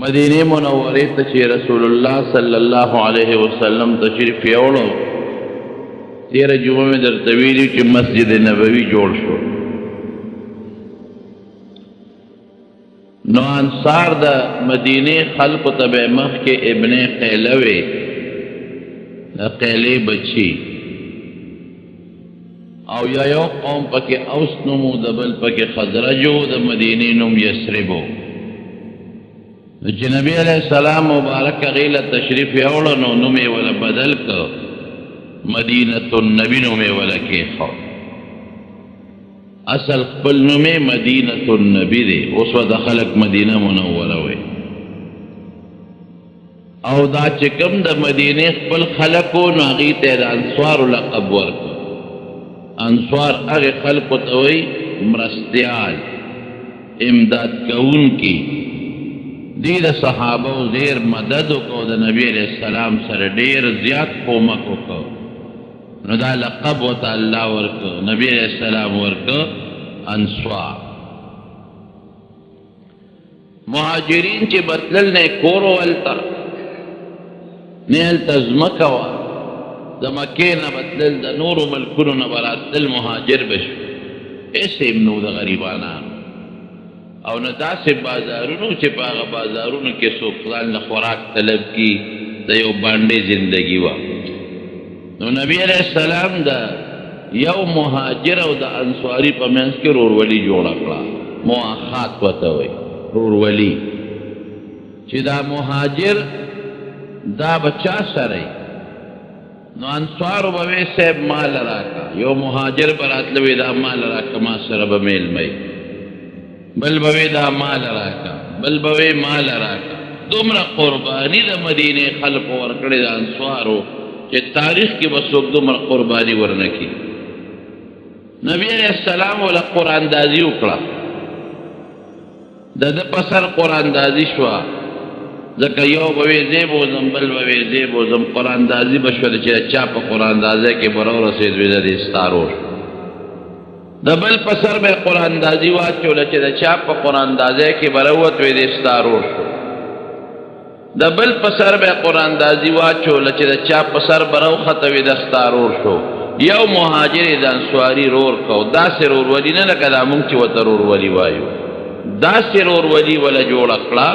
مدینه منوره ته چې رسول الله صلی الله علیه وسلم تشریف یوړو، تیره جمعه مې درته ویلي چې مسجد نبوي جوړ شو. نو انصار د مدینه خلقو ته به مخکې ابن قیله وی، د قیلې بچي، او یو قوم پکې اوس نومو، د بل پکې خزرجو، د مدینې نوم یثربو. چې نبی علیہ السلام مبارک غیله تشریف یوړو نو نوم یې ولا بدل کړ، مدینة النبی نوم یې ولا کېښود. اصل خپل نوم یې مدینة النبی دی، اوس ورته خلک مدینه منوره وی. او دا چې کوم د مدینې خپل خلکو نو هغې ته د انصارو لقب ورکړ. انصار هغې خلکو ته وی مرستیال، امداد کوونکي. دی د صحابه و زیر مدد وکړو، د نبی علیہ السلام سره ډیر زیات کومک وکړو، نو دا لقب ورته الله ورکړ، نبی علیہ السلام ورکړ انصار. مهاجرین چې بتلل نه کور ولته، نه هلته ځمکه وه، د مکې نه بتلل، د نورو ملکونو نه به راتلل، مهاجر به شو، هېڅ هم نو د غریبانانو. او نه داسې بازارونو چې په هغه بازارونو کې څوک ځان له خوراک طلب کي، د یو بانډې زندګي وه. نو نبی علیہ السلام د یو مهاجر او د انصاري په منځ کې ورورولي جوړه کړه، مواخات ورته وایي، ورورولي. چې دا مهاجر دا به چا سره نو انصارو به وی صاحب مال راکړه، یو مهاجر به راتله وی دا مال راکړه، ما سره به میلمه، بل بوی دا مال راکا، بل بوی مال راکا. دومره قربانی د مدینه خلقو ورکړی د انصارو چې تاریخ کې به څوک دومره قربانی ورنکي. نبی علیہ السلام ولا قرآن دازي وکړه، د ده په سر قرآن دازي شوه، ځکه یو به وی زه بوځم، بل به وی زه بوځم، قرآن دازي به شوه چې چا په قرآن دازۍ کې به راورسېد وی د دې ستارو. د بل په سر به قرآن دازي واچوله چې د چا په قرآن دازۍ کې به راووت وی د ستارور شو. د بل په سر به قرآن دازي واچوله چې د چا په سر به راوخته وی د ستارور شو. یو مهاجر د انصاري رور کو، داسې رورولي نه لکه دا مونږ چې ورته رورولي وایو، داسې رورولي وله جوړه کړه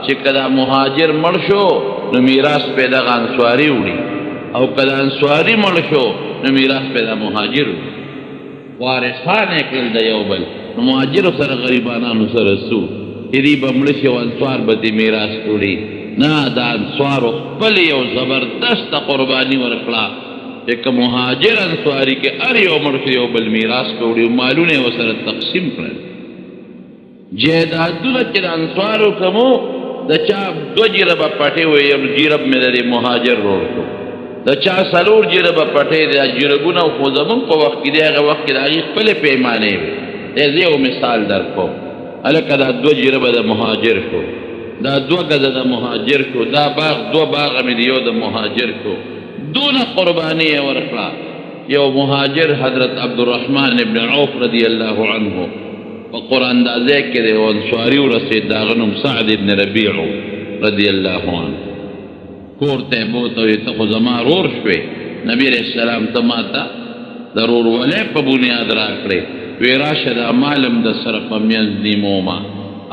چې که دا مهاجر مړ شو نو میراث به دغه انصاري وړي، او که د انصاري مړ شو نو میراث به د مهاجر وړي. وارثان یې کړل د یو بل. نو مهاجرو سره غریبانانو سره څو دې به مړه شي او انصار به دې میراث وړي. نه، د انصارو خپل یو زبردسته قرباني ورکړه چې که مهاجر انصاري کې هر یو مړ شو یو بل میراث به وړي، مالونه یې ورسره تقسیم کړل. جایدادونه چې د انصارو کومو، د چا 2 جربه پټې وې، یو جرب مې د مهاجر ورور کړو، د چا 4 جربه پټې، د جربونه خو زمونږ په وخت کې دی، هغه وخت کې د هغې خپلې پیمانې وې. زه یو مثال در کوم، هلکه دا 2 جربه د مهاجر شو، دا 2 ګزه د مهاجر شو، دا باغ 2 باغه مې د یو د مهاجر شو. دونه قرباني یې ورکړه. یو مهاجر حضرت عبدالرحمن ابن عوف رضی الله عنه په قرآن اندازۍ کې دی، او انصاري ورسېد، د هغه نوم سعد ابن ربیع رضی الله عنه. کور ته یې بوته وی ته خو زما رور شوې، نبی علیہ السلام ته ما ته د رورولۍ په بنیاد راکړې، وی راشه دا مالم د سره په منځ نیمومه،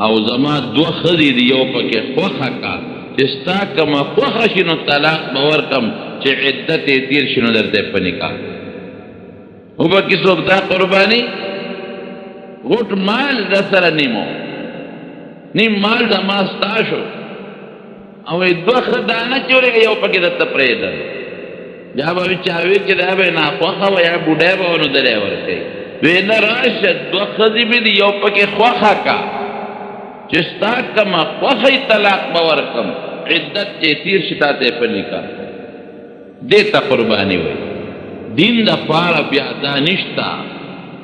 او زما 2 ښځې دي، یو پکې خوښه کا چې ستا کومه خوښه شي نو طلاق به ورکړم، چې عدت یې تېر شي نو درته په نکاح. وبکې څوک دا قرباني غوټ مال د سره نیمو، نیم مال د ما ستا شو، او 2 ښه دانه چې ورېږه یو پکې درته پرېږده، بیا به چا وي چې دا به یې ناخوښه وه یا بوډی به و نو دلی ورکوي. وی نه راشه 2 ښځې مې دي، یو پکې خوښه کا چې ستا کومه خوښه طلاق به ورکړم، عدت چې تېر شي تا ته یې په نکاح. دې ته قرباني وایي. دین دپاره بیا دا نشته،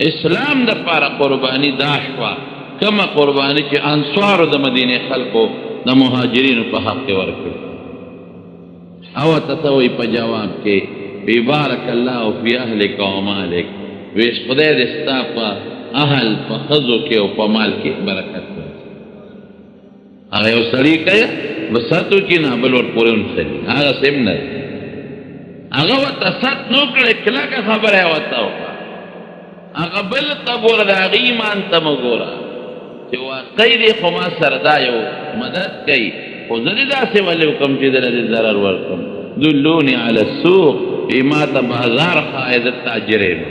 اسلام دپاره قرباني دا شوه، کومه قرباني چې انصارو د مدینې خلکو د مهاجرینو په حق کې ورکړي. او ته وایي په جواب کې وی بارک الله فی اهلک و مالک، وی خدای دې ستا په اهل، په ښځو کې او په مال کې برکت ورکړي. هغه یو سړی کوي وساتو کې نه بل ور پورې ونخلي هغه سیم نه هغه ورته سات نو کړی کلکه خبره یې ورته وکړه هغه بل ته ګوره د هغې ایمان ته مه ګوره چې واقعي دی خو ما سره دا یو مدد کوي خو زه دې داسې ولې وکړم چې دله دې ضرر ورکړم دلوني علی السوق وی ما ته بازار ښایي زه تاجر یم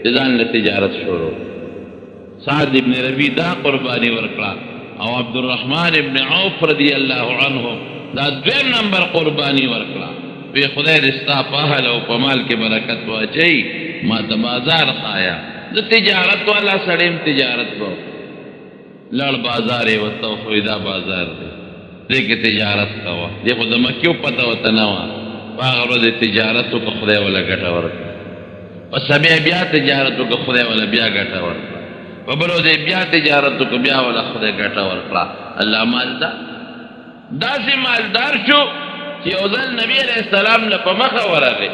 چې ځان له تجارت شروع سعد ابن ربی دا قرباني ورکړه او عبدالرحمن ابن عوف رضی الله عنه دا دویم نمبر قرباني ورکړه وی خدای دې ستا په اهل او په مال کې برکت واچوي ما ته بازار ښایه زه تجارت والا سړی یم تجارت به لړ بازار یې ورته وښوی دا بازار دی دې کې تجارت کوه دې خو د مکې پته ورته نه وه په هغه ورځ تجارت وکړه خدای وله ګټه ورکړه پس بیا تجارت وکړه خدای وله بیا ګټه ورکړه په بل ورځ بیا تجارت وکړه بیا وله خدای ګټه ورکړه الله مالدار داسې مالدار شو چې یو ځل نبي علیه السلام له په مخه ورغی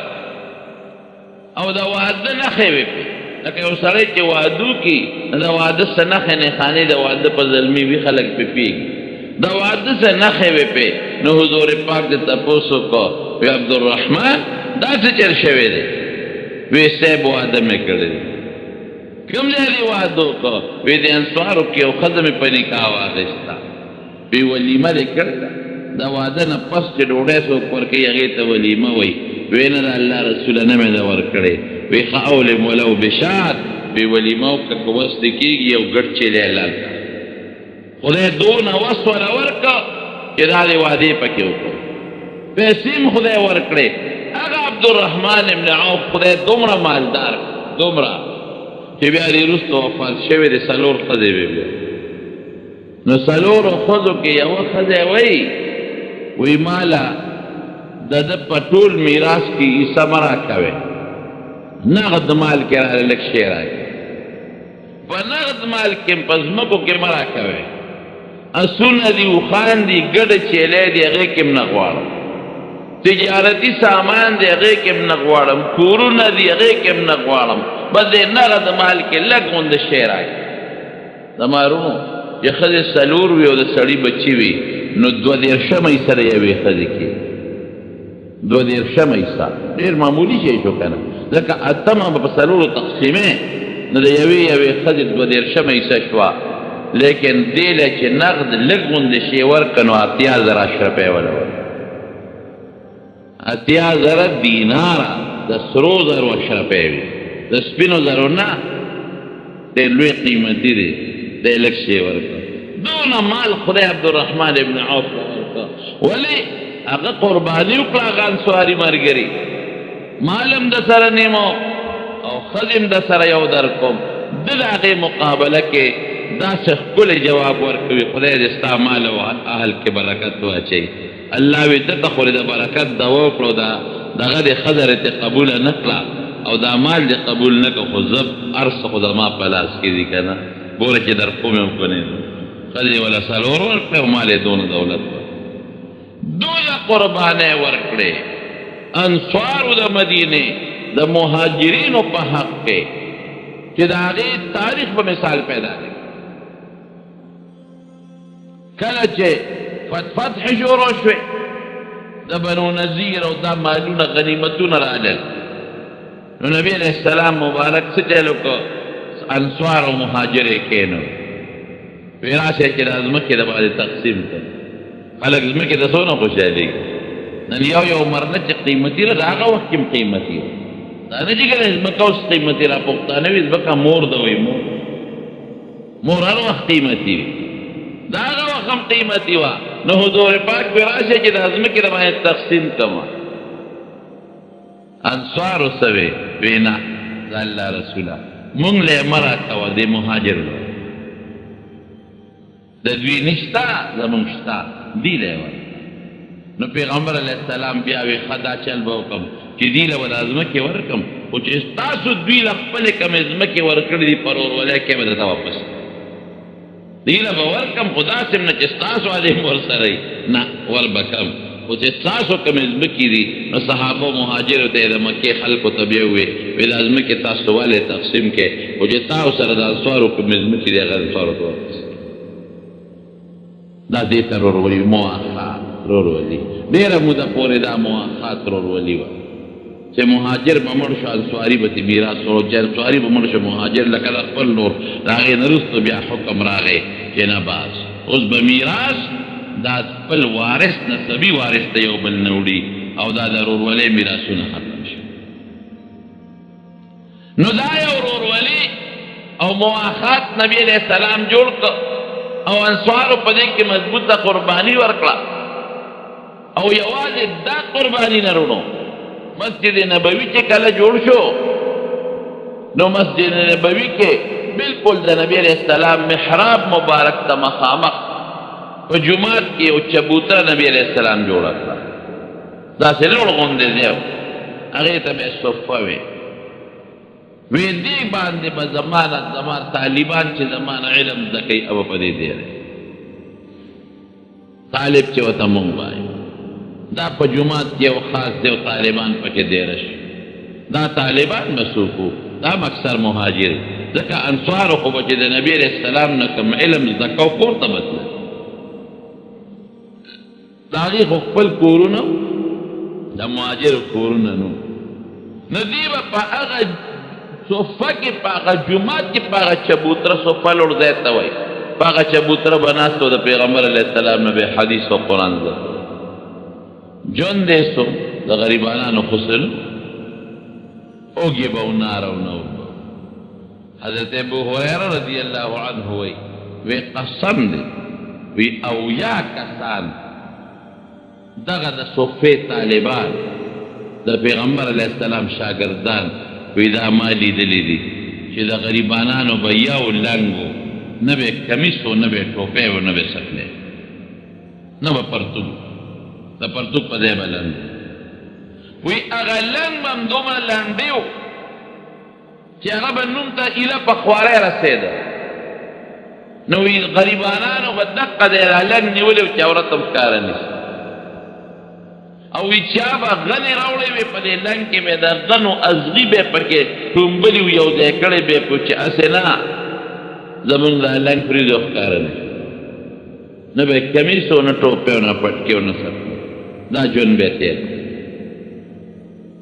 او د واده نښې وې پې لکه یو سړی چې واده وکړي د واده څه نښې نښانې د واده په زلمي وي خلک پې پېږي د واده څه نښې وې پې نو حضور پاک دې تپوس وکړو وی عبدالرحمن دا څه چل شوی دی وی صاحب واده مې کړی دی کوم ځای دې واده وکړو وی د انصارو کې یو ښځه مې په نکاح واخېسته وی ولیمه دې کړې ده د واده نه پس چې ډوډۍ څوک ورکوي هغې ته ولیمه وایي وی نه د الله رسوله نه مې ده ورکړې وی ښه اولم ولو بشات وی ولیمه وکړه که وس دې کېږي یو ګډ چیلی حلال کړه خدای دونه وس وله ورکړه چې دا دې وعدې پکې وکړو پیسې م خدای ورکړې هغه عبدالرحمن ابن عوف خدای دومره مالدار دومره چې بیا دې وروسته وفات شوی دی 4 ښځې به بیا نو 4 ښځو کې یوه ښځه وایي وی مالا د ده په ټول میراث کې حصه مه راکوې نغد مال کې راله لږ شی راکړه په نغد مال کې په ځمکو کې مه راکوې اسونه دي اوښان دي ګډه چیلی دي هغې کې م نه غواړم تجارتي سامان دی هغې کې م نه غواړم کورونه دي هغې کې م نه غواړم بس دې نغد مال کې لږ غونده شی راکړه د مارونو چې ښځې 4 وي او د سړي بچي وي نو 22 حصه د یوې ښځې کې 22 حصه ډېر معمولي شی شو که نه ځکه اتمه به په 4 تقسیمې نو د یوې ښځې 22 حصه شوه لیکن دې له چې نغد لږ غوندې شی ورکړه نو 80,000 اشرفۍ وله ورکړه 80,000 دیناره د سرو زرو اشرفۍ وي د سپینو زرو نه ډېر لوی قیمتي دی دی لږ شی ورکړه دونه مال خدای عبدالرحمن ابن عوف ورکړه ولې هغه قرباني وکړه هغه انصاري ملګري مال هم د سره نیمو او ښځې هم د سره یو درکوم ده د هغې مقابله کې داسې ښکلی جواب ورکوي خدای دې ستا مال او اهل کې برکت واچوي الله وی ته ته خو د برکت دعا وکړو دغه دې ښځه رې قبوله نه کړه او دا مال دې قبول نه کړه خو زه هر څه خو زما په لاس کې دي که نه ګوره چې در کوم یم که نه ښځې وله 4 ورکړې او مال یې دونه دولت دونه قربانۍ ورکړې انصارو د مدینې د مهاجرینو په حق کې چې د هغې تاریخ په مثال پیدا کړي کله چې فتح شروع شوې د بنو نذیر او دا مالونه غنیمتونه راغلل نو نبی علیه السلام مبارک څه چل وکړو انصار او مهاجر یې کېنو وی راشئ چې دا ځمکې د باندې تقسیم کړه خلک ځمکې ته څونه خوشحالېږي نن یو مرنه چې قیمتي ده د هغه وخت کې هم قیمتي وه دا نه چې کله ځمکه اوس قیمتي را پښتانه وي ځمکه مور ده وایي مور هر وخت قیمتي وي دا هغه وخت هم قیمتي وه نو حضور پاک وی راشئ چې دا ځمکې د باندې تقسیم کړمه انصارو څه وی وی نه د الله رسوله مونږ له یې مه راکوه دې مهاجر له د دوی نشته زمونږ شته دی له یې نو پیغمبر علیه السلام بیا وی ښه دا چل به وکړم چې دوی له به دا ځمکې ورکړم خو چې ستاسو دوی له خپلې کمې ځمکې ورکړې دي په ورورولۍ کې به درته واپس دوی له به ورکړم خو داسې نه چې ستاسو علی هم ورسره وي نه ور به کم خو چې ستاسو کمې ځمکې دي نو صحابو مهاجرو ته یې د مکې خلکو ته بیا وویل وی دا ځمکې تاسو ولې تقسیم کړئ خو چې تاسو سره د انصارو کمې ځمکې دي هغه انصارو ته واپس دا دې ته رورولي مواخات رورولي ډېره موده پورې دا مواخات رورولي وه چې مهاجر به مړ شو انصاري به ترې میراث ورو چې انصاري به مړ شو مهاجر لکه د خپل نور د هغې نه وروسته بیا حکم راغی چې نه باس اوس به میراث دا خپل وارث نسبي وارث ته یو بل نه وړي او دا د رورولۍ میراثونه ختم شي نو دا یو رورولي او مواخات نبی علیہ السلام جوړ کړ او انصارو په دې کې مضبوطه قرباني ورکړه او یوازې دا قرباني نه رونو مسجد نبوي چې کله جوړ شو نو مسجد نبوي کې بالکل د نبی علیہ السلام محراب مبارک ته مخامخ په جومات کې یو چبوتره نبی علیہ السلام جوړه کړه داسې لوړ غوندې دی هغې ته به صفه وې وی دې باندې به زمان طالبان چې زمان علم زده کوي او په دې دی طالب چې ورته مونږ وایو دا په جومات کې یو خاص دی او طالبان پکې دیره شي دا طالبان مسوق وو دا اکثر مهاجر ځکه انصارو خو به چې د نبي علیه السلام نه کوم علم زده کو کور ته بتله د هغې خو خپل کورونه د مهاجرو کورونه نو نو دې به په هغه صفه کې په هغه جومات کې په هغه چبوتره صفه لوړ ځای ته وایي په هغه چبوتره به ناست و د پیغمبر علیه السلام نه به حدیث او قرآن زده ژوند دی سو د غریبانانو خسل اوږې به و ناره و نه حضرت ابو هریره رضی الله عنه وایي وی قسم دی وی اویا کسان دغه د صفې طالبان د پیغمبر علیه السلام شاګردان وی دا ما لیدلی دي چې د غریبانانو به یو لنګ و نه به کمیس و نه به ټوپی و نه به سکلی نه به پرتوب د پرتوب په ځای به لنډ وی هغه لنډ به هم دومره لنډې و چې هغه به نوم ته ایله په خواری رسېده نو وی غریبانانو به دقه دی دا لنډ نیولی و چې عورت هم ښکاره نیسي او وی چا به غنې راوړی وې په دې لنګ کې به د غنو ازغي به پکې ټومبلي و یو ځای کړی به په چې هسې نه زمونږ دا لنګ پرېږدي او ښکاره نه شي نه به کمیس و نه ټوپۍ و نه پټکې و نه سرکې دا ژوند به یې تېر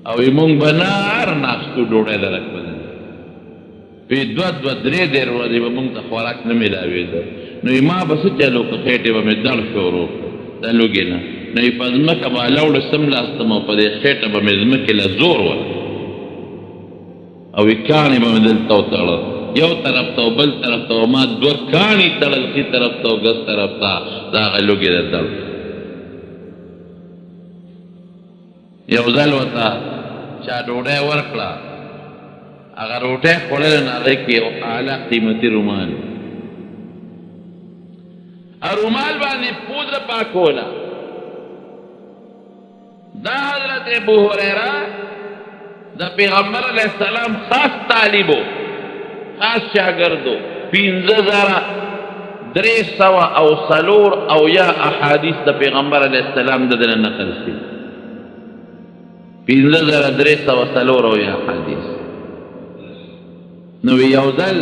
او وی مونږ به نه هر ناستو ډوډۍ درک بدل وی دوه درې ورځې به مونږ ته خوراک نه میلاوېده نو وی ما به څه چلو که خېټې به مې دړ شروع د لوږې نه نو په ځمکه به لوړه څملاستم او په دې خېټه به مې ځمکې له زور ول او وی کاڼي به مې دلته وتړل یو طرف ته او بل طرف ته او ما دوه کاڼي تړل ښي طرف ته او ګس طرف ته د هغه لوږې د دړ یو ځل ورته چا ډوډۍ ورکړه هغه روټۍ خوړله نو هغې کې یو اعلی قیمتي رومال رومال باندې پودره پاکوله دا حضرت ابو هریره د پیغمبر علیه السلام خاص طالب و خاص شاګرد و 5300 احادیث د پیغمبر علیه السلام د دنه نقل شي 5300 احادیث نو یو ځل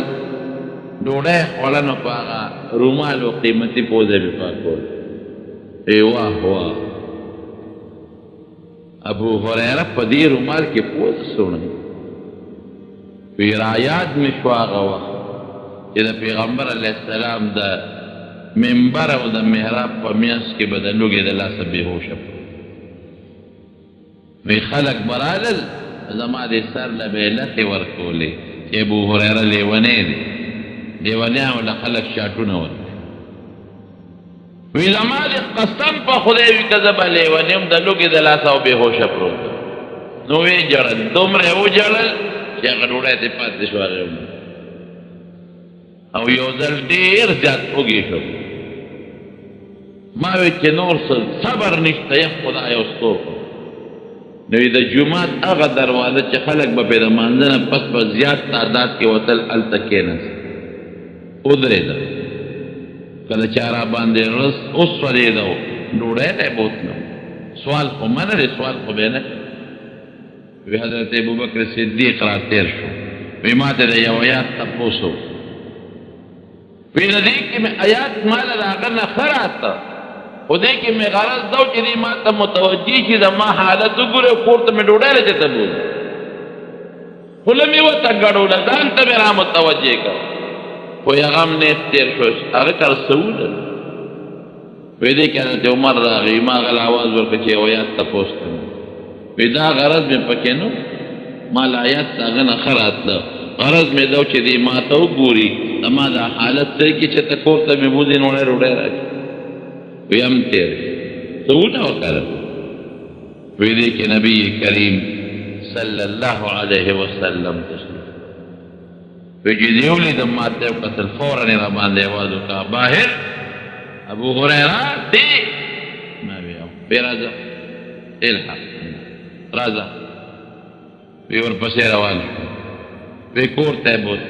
ډوډۍ خوړه نو په هغه رومال و قیمتي پوزه مې پاکول ای واه واه ابو هریره په دې رومال کې پوز سوڼی وی رایاد مې شو هغه وخت چې د پیغمبر علیه السلام د منبر او د محراب په میانځ کې به د لوږې د لاسه بېهوشه وی خلک به رالل زما دې سر له به یې لتې ورکولې چې ابو هریره لیونی دی لیونیانو له خلک شاټونه ورکړي وی زما دې قسم په خدای وي که زه به لیونی یم د لوږې د لاسه او بېهوشه پروت نو ویې ژړل دومره یې وژړل چې هغه ډوډۍ ترې پاتې شو هغې او یو ځل ډېر زیات وږی شو ما وی چې نور صبر نشته یم خدای اوستو نو د جومات هغه دروازه چې خلک به پرې د مانځه نه پس په زیات تعداد کې وتل هلته کېناست ودرېده کله چې را باندې رس وسولېده ډوډۍ ته یې بوتله سوال خو منه دی سوال خو به نه وی حضرت ابوبکر صدیق را تېر شو وی ما ته د یو یاد تپوس وی ندی کې مې آیات مال راغه نه خراته خو دې کې مې غرض دو چې دې ما ته متوجي چې د ما حالت وګوره کور ته مې ډوډۍ لچته بول خو لمې وته ګډوله ځان ته مې را متوجه کړ خو هغه هم نیت تېر شو هغه کار سوله وی دې کې حضرت عمر راغی ما هغه آواز ورکړه چې یو آیات تپوس کوم وی دا غرض مې پکې نو ما له آیات هغه نه ښه راتله غرض مې دا چې دې ما ته وګوري زما دا حالت څه کې چې ته کور ته مې بوځې نو ډوډۍ راکړي وی هم تېر سوونه وکړه وی دې کې نبی کریم صلی الله علیه وسلم تشریف وی چې دې ولیدم ما ته وکتل فورا یې را باندې آواز وکړه باهر ابو هريره دې ما وی راځه الحق راځه وی ورپسې روان وی کور ته بوت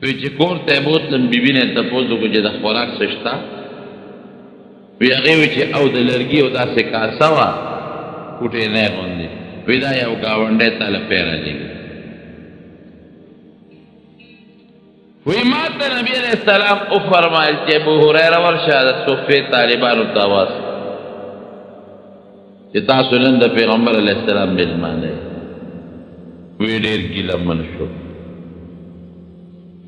وی چې کور ته بوتلم بیبي نه تپوس وکړو چې د خوراک څه شته وی هغې وی چې او د لرګي او داسې کاسه وه کوټې نه یې غوندې وی دا یو ګاونډی تا له پی راجېږي وی ما ته نبي علیه السلام وفرمایل چې ابو هریره ورشه د صفې طالبانو ته واس چې تاسو نن د پیغمبر علیه السلام میلمانه وی ډېر ګیلمن شو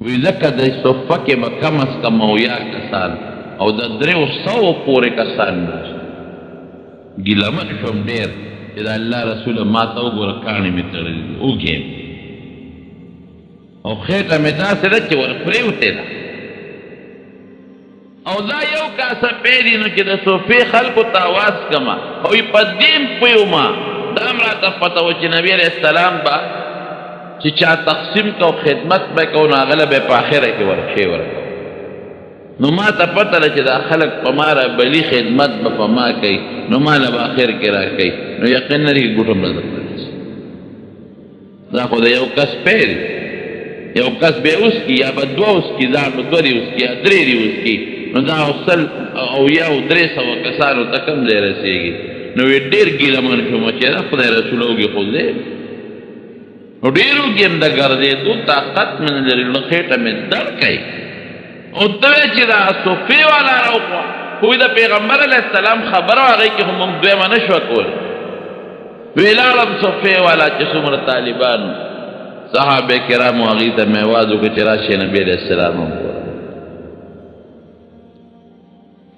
وی ځکه د صفه کې به کم از کم اویا کسان او د 300 پورې کسان ناست ګیلمن شوم ډېر چې د الله رسوله ما ته وګوره کاڼې مې تړلي دي اوږې او خېټه مې داسې ده چې ور پرېوتې ده او دا یو کاسه پیری نو چې د صوفي خلکو ته اواز کما او په دې پویوما دا هم راته پته و چې نبي علیه السلام به چې چا تقسیم کو خدمت به کو نو هغه به په آخره کې ورکشي ورکو نو ما ته پته ده چې دا خلک په ما را بلي خدمت به په ما کوي نو ما له به آخر کې را کوي نو یقین لري چې ګوټم نه درته دا خو د یو کس پیل یو کس به اوس کي یا به دوه اوس کي ځان به دوه اوس کي یا درې اوس کي نو دا اوسل او یا 300 کسانو ته کم ځای رسېږي نو وی ډېر ګیلمن شوم چې دا خدای رسول وګي خو دې نو ډېرو کې هم د ګرځېدو طاقت مې نه لري نو خېټه مې درد کوي او ته چې دا صوفي والا راوخوا خو د پیغمبر علیه السلام خبره هغې کې خو موږ دویمه نه شوه کولی وی لاړم صوفي والا چې څومره طالبانو صحابه کرامو هغې ته مې آواز وکړه چې راشئ نبي علیه السلام هم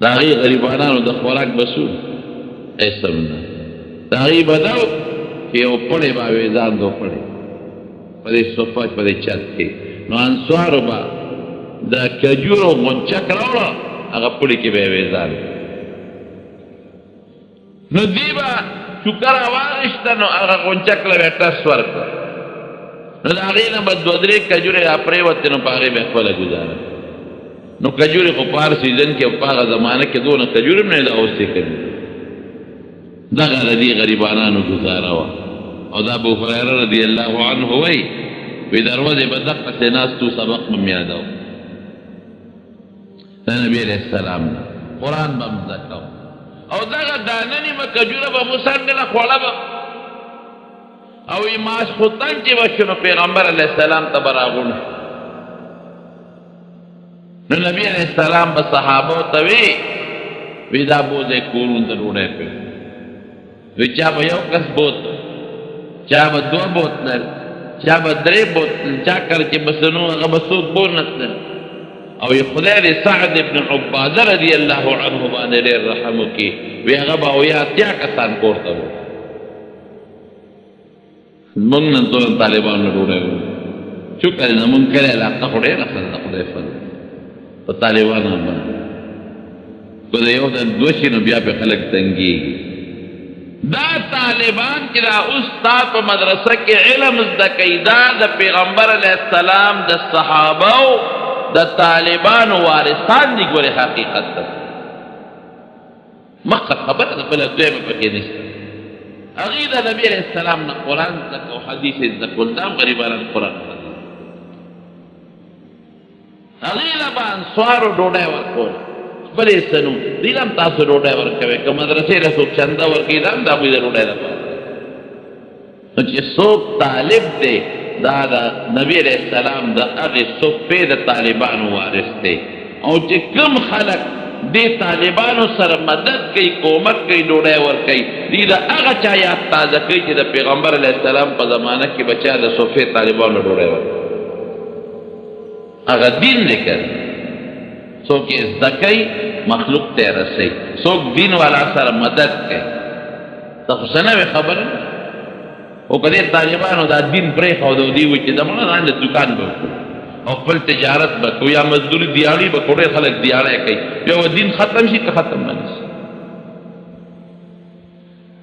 د هغې غریبانانو د خوراک بسو ایسم نه د هغې به دا چې یو پړی به وې ځان دو پړی په دې صفه په دې چت کې نو انصارو به د کجورو غونچک راوړه هغه پړي کې به یې وې ځان نو دې به چوکه راواغېسته نو هغه غونچک له به یې ټس ورکړه نو د هغې نه به 2-3 کجورې را پرېوتې نو په هغې به یې خپله ګزاره نو کجورې خو په هر سیزن کې او په هغه زمانه کې دونه کجورې هم نه یې دا اوسې کوي دغه د دې غریبانانو ګزاره وه او دا ابو هریره رضی الله عنه وی دروازې به دقسې ناستو سبق به م یادو د نبي علیه السلام نه قرآن به م زده کو او دغه دانه نیمه کجوره به مو څنډله خوړه به او ماسخوتن چې به شو نو پیغمبر علیه السلام ته به راغونډ نو نبي علیه السلام به صحابو ته وی دا بوځئ کورونو ته ډوډۍ پرې وی چا به یو کس بوتل چا به 2 بوتلل چا به 3 بوتلل چا کله چې بسنو هغه به څوک بونتلل او خدای دې سعد ابن عباده رضی الله عنه باندې ډېر رحم وکړي وی هغه به اویا اتیا کسان کور ته وو موږ نن ټول طالبانو ډوډۍ وو چوکه زمونږ کلی علاقه خو ډېره ښه ده خدای فضل په طالبانو باندې که د یو د 2 شي نو بیا پې خلک تنګېږي دا طالبان چې دا اوس تا په مدرسه کې علم زده کوي دا د پیغمبر علیه السلام د صحابو د طالبانو وارثان دي ګورې حقیقت ته مخکې خبره ده بله دویمه پکې نشته هغې د نبي علیه السلام نه قرآن زده کو حدیث یې زده کول دا هم غریبانان قرآن هغې له به انصارو ډوډۍ ورکوله خپل یې سنو دوی هم تاسو ډوډۍ ورکوئ که مدرسې له څوک چنده ورکوي دا هم د هغوی د ډوډۍ لپاره نو چې څوک طالب دی دا نبی علیہ السلام دا اغی صفی دا طالبانو وارث تے او چې کم خلق دی طالبانو سره مدد کوي کومک کوي ډوډۍ ورکوي دی دا هغه چا یاد تازه کوي چې د پیغمبر علیه السلام په زمانه کې بچا د صفی طالبانو ډوډۍ ورکوي هغه دین دی که څوک یې زده کوي مخلوق ته یې رسوي څوک دین والا سره مدد کوي ته خو څه نوې خبره او که دې طالبانو دا دین پرېښود او دوی وایي چې زموږ لاندې دوکان به وکړو او خپل تجارت به کوو یا مزدوري دیاړي به کوو ډېر خلک دیاړی کوي بیا به دین ختم شي که ختم به نه شي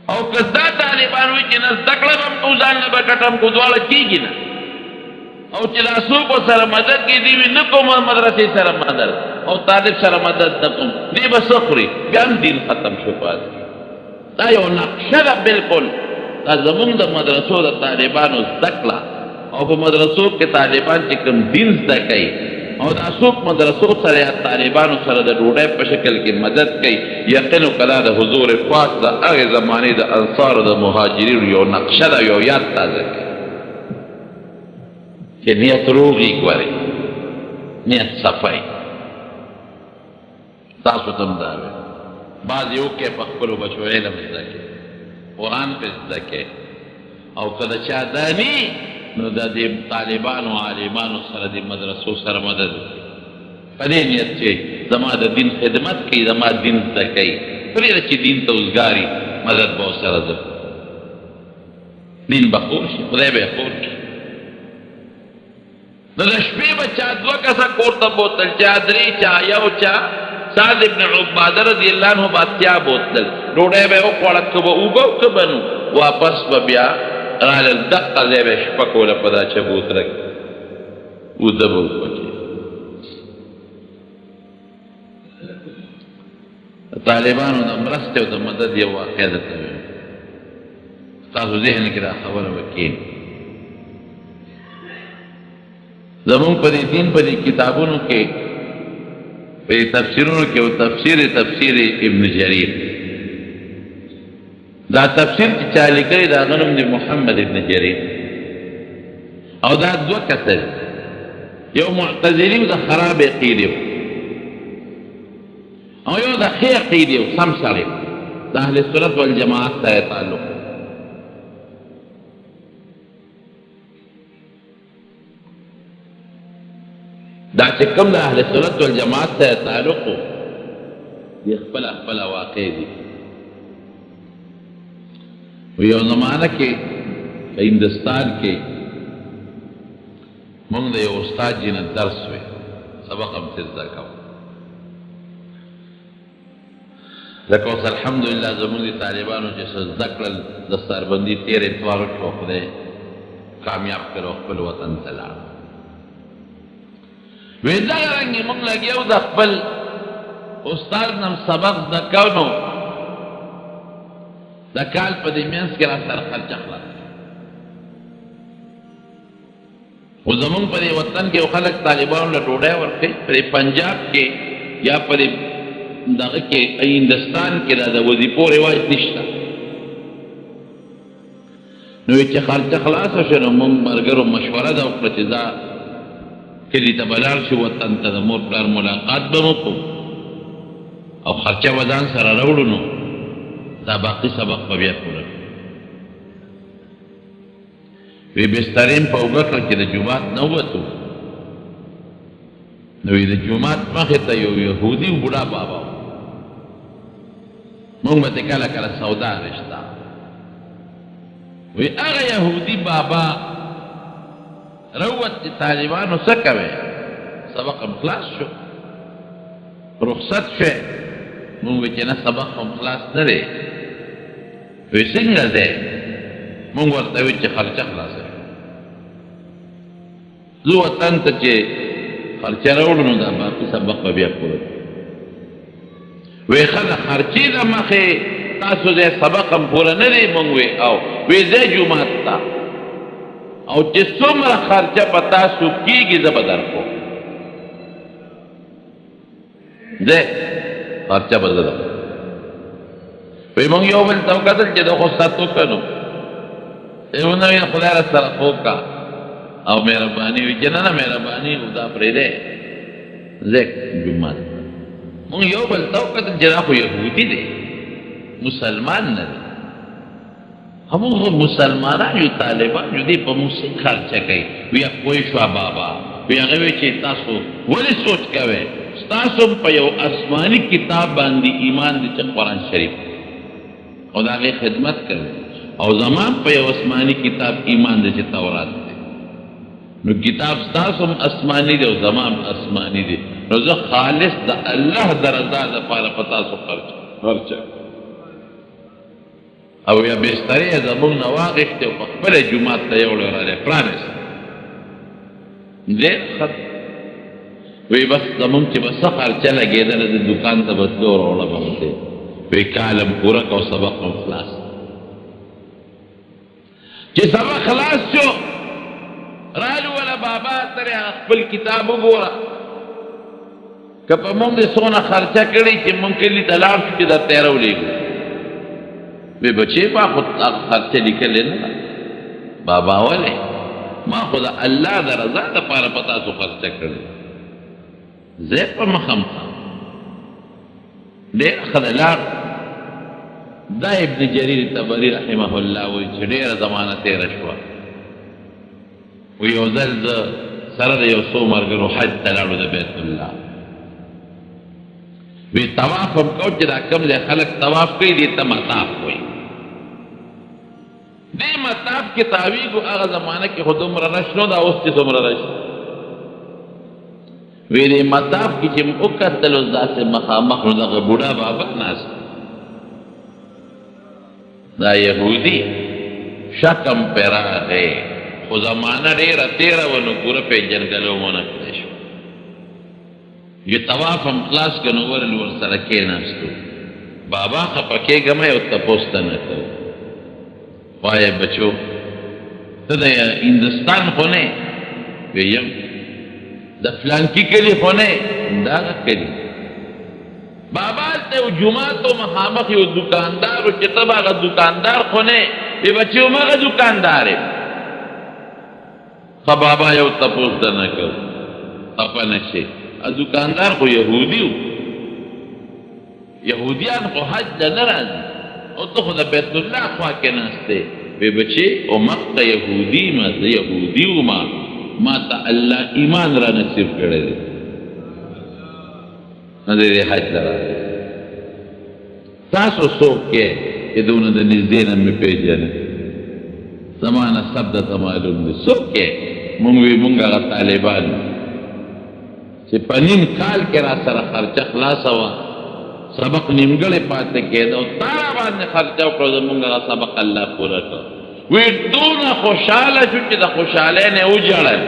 او که دا طالبان وایي چې نه زده کړه به هم کوو ځان نه به ګټم کوو دواړه کېږي نه او چې لا څوک ورسره مدد کوي دوی وایي نه کوم مدرسې سره مدد او طالب سره مدد نه کوم دوی به څه خوري بیا هم دین ختم شو پاتې دا یو نقشه ده بلکل دا زمونږ د مدرسو د طالبانو زده کړه او په مدرسو کې طالبان چې کوم دین زده کوي او دا څوک مدرسو سره یا طالبانو سره د ډوډۍ په شکل کې مدد کوي یقین وکړه د حضور پاک د هغې زمانې د انصارو د مهاجرینو یو نقشه ده یو یاد تازه کوي چې نیت روغي ګورئ نیت صفای تاسو ته هم دا وي بعض یو کې په خپلو بچو علم زده کوي قرآن پہ زده کوي او کله چا دا ني نو د دې طالبانو عالمانو سره د مدرسو سره مدد وکړي په دې نیت چې زما د دین خدمت کوي زما دین زده کوي پرېږده چې دین ته اوزګاري مدد به ورسره زه دین به خور شي خدای به یې خور کړي نو د شپې به چا دوه کسه کور ته بوتل چا درې چا یو چا سعد ابن عباده رضی الله عنه به اتیا بوتل ډوډۍ به یې وخوړه که به اوږه او که به نو واپس به بیا رالل دقه ځای به یې شپه کوله په دا چبوتره کې اوده به وپکې د طالبانو د مرستې او د مدد یو واقع درته ویم ستاسو ذهن کې دا خبره به کښېني زمونږ په دې دین په دې کتابونو کې په دې تفسیرونو کې او تفسیر ابن جریر دا تفسیر چې چا لیکلی د هغه نوم دی محمد ابن جریر او دا دوه کسه دي یو معتزلي و د خراب عقیدې و او یو د ښې عقیدې و سم سړی د اهل سنت والجماعت سره تعلق دا چې کوم د اهل سنت والجماعت سره تعلق و دی خپله واقع دي و یو زمانه کې په هندوستان کې مونږ د یو استاد جي نه درس وی سبق هم ترې زده کوو لکه اوس الحمدلله زمونږ د طالبانو چې څه زده کړل دستاربندي تېر اتوار وشوه خدای کامیاب کړ او خپل وطن ته لاړ وی دغه رنګې مونږ لګیو د خپل استاد نم سبق زده کوو نو د کال په دې منځ کې را سره خرچه خلاص خو زمونږ په دې وطن کې یو خلک طالبانو له ډوډۍ ورکوي په دې پنجاب کې یا په دې دغه کې هندوستان کې دا د وظیفو رواج نشته نو چې خرچه خلاصه شوه نو مونږ ملګرو مشوره ده وکړه چې دا کلي ته به لاړ شو وطن ته د مور پلار ملاقات به وکړو او خرچه به ځان سره راوړو نو دا باقي سبق به بیا پوره کړو وی بسترین په اوږه کړه چې د جومات نه ووتو نو د جومات مخې ته یو یهودي و بوډا بابا مونږ به ترې کله کله سودا رشته وی هغه یهودي بابا راووت چې طالبانو څه کوې سبق هم خلاص شو رخصت شوې مونږ وی چې نه سبق هم خلاص نه دی وی څنګه دی مونږ ورته وی چې خرچه خلاصه شو زه وطن ته چې خرچه راوړو نو دا باقي سبق به بیا پوره وی ښه د خرچې له مخې تاسو ځای سبق هم پوره نه دی مونږ وی او وی ځای جومات ته او چې څومره خرچه په تاسو کېږي زه به درکوم ځای خرچه به زه درکوم وی مونږ یو بل ته وکتل چې دا خو ست وکړو ونه ویل خدای را سره خوب کا او مهرباني وي چې نه مهرباني خدا پرې ده زک جمعه مونږ یو بل تو کته جنا خو يهودي دي مسلمان نه دي هم مسلمانان یو طالبان یو دي په موسیقي خرچه کوي بیا کوئی شو بابا بیا هغه چې تاسو ولې سوچ کوئ تاسو په یو آسماني کتاب باندې ایمان دي چې قرآن شریف او دا غي خدمت کوي او زمان په یو آسماني کتاب ایمان دي چې تورات دی نو کتاب تاسو آسماني دی او زمان آسماني دی نو زه خالص د الله درزا د پاره پتا سو خرچه او یا بسترې زمون نواغشته او خپل جمعه ته یو لراله پرانس دې خط وی بس زمون چې بس خرچه لګیدل د دکان ته بدلو وروړه باندې وی کالم پورا کو سبق خلاص چې سبق خلاص شو رالو ولا بابا ترې خپل کتاب وګوره که په مونږ دې څونه خرچه کړې چې مونږ کلی تلاف چې دا تیرو لګو وی بچې ما خود خرچه لیکلې نه بابا ولې ما خود الله د رضا لپاره پتا سو خرچه کړې زه په مخم ډېر خللار دا ابن جریر طبری رحمه الله وی چې ډېره زمانه تېره شوه وی یو ځل زه سره د یو څو ملګرو حج ته لاړو د بیت الله وی طواف هم کو چې دا کوم ځای خلک طواف کوي دې ته مطاف وایي دې مطاف کې تعویږو هغه زمانه کې خو دومره رش نو دا اوس چې دومره رش وی دې مطاف کې چې وکتل اوس داسې مخامخ نو دغه بوډا بابا ناست دا یهودي شکم پې راغی خو زمانه ډېره تېره وه نو پوره پېژندګلو ونه کړی شو یہ طواف هم خلاص که نو ورل ورسره کېناستو بابا خفه کېږه مه یو تپوس ته نه کوو وایه بچو ته د هندوستان خو نه ویم د فلانکي کلي خو نه همدغه کلي بابا هلته یو جومات و مخامخ یو دوکاندار و چې ته به هغه دوکاندار خو نه وی بچې همغه دوکاندار یم ښه بابا یو تپوس ته نه کوو خفه نه شي دوکاندار خو یهودی و یهودیان خو حج ته نه راځي او ته خو د بیت الله خوا کې ناست دی وی بچې عمقته یهودي ما زه یهودي وما ما ته الله ایمان را نصیب کړی دی نه دی حج ته راځي تاسو څوک یې چې دونه د نږدې نه مې پېژنې زما نسب درته معلوم دی څوک یې مونږ وی مونږ هغه طالبان چې په نیم کال کې را سره خرچه خلاصه وه سبق نیمګړی پاتې کېده او تا را باندې خرچه وکړو زمونږ هغه سبق الله پوره کړ وی دونه خوشحاله شو چې د خوشحالۍ نه وجړل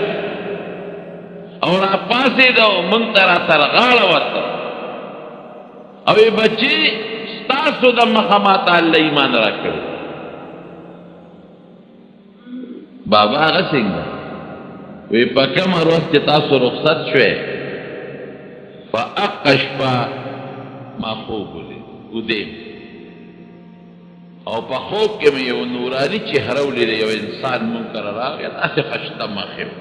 او را پاسېده او مونږ ته را سره غاړه ورته او وی بچي ستاسو د مخه ماته الله ایمان را کړی بابا هغه څنګه وی په کومه ورځ چې تاسو رخصت شوئ فاقا شپه ما خوب ولید ودیم او په خوب کې مې یو نوراني چهره ولیده یو انسان مونږ کره راغی داسې خشته مخ یم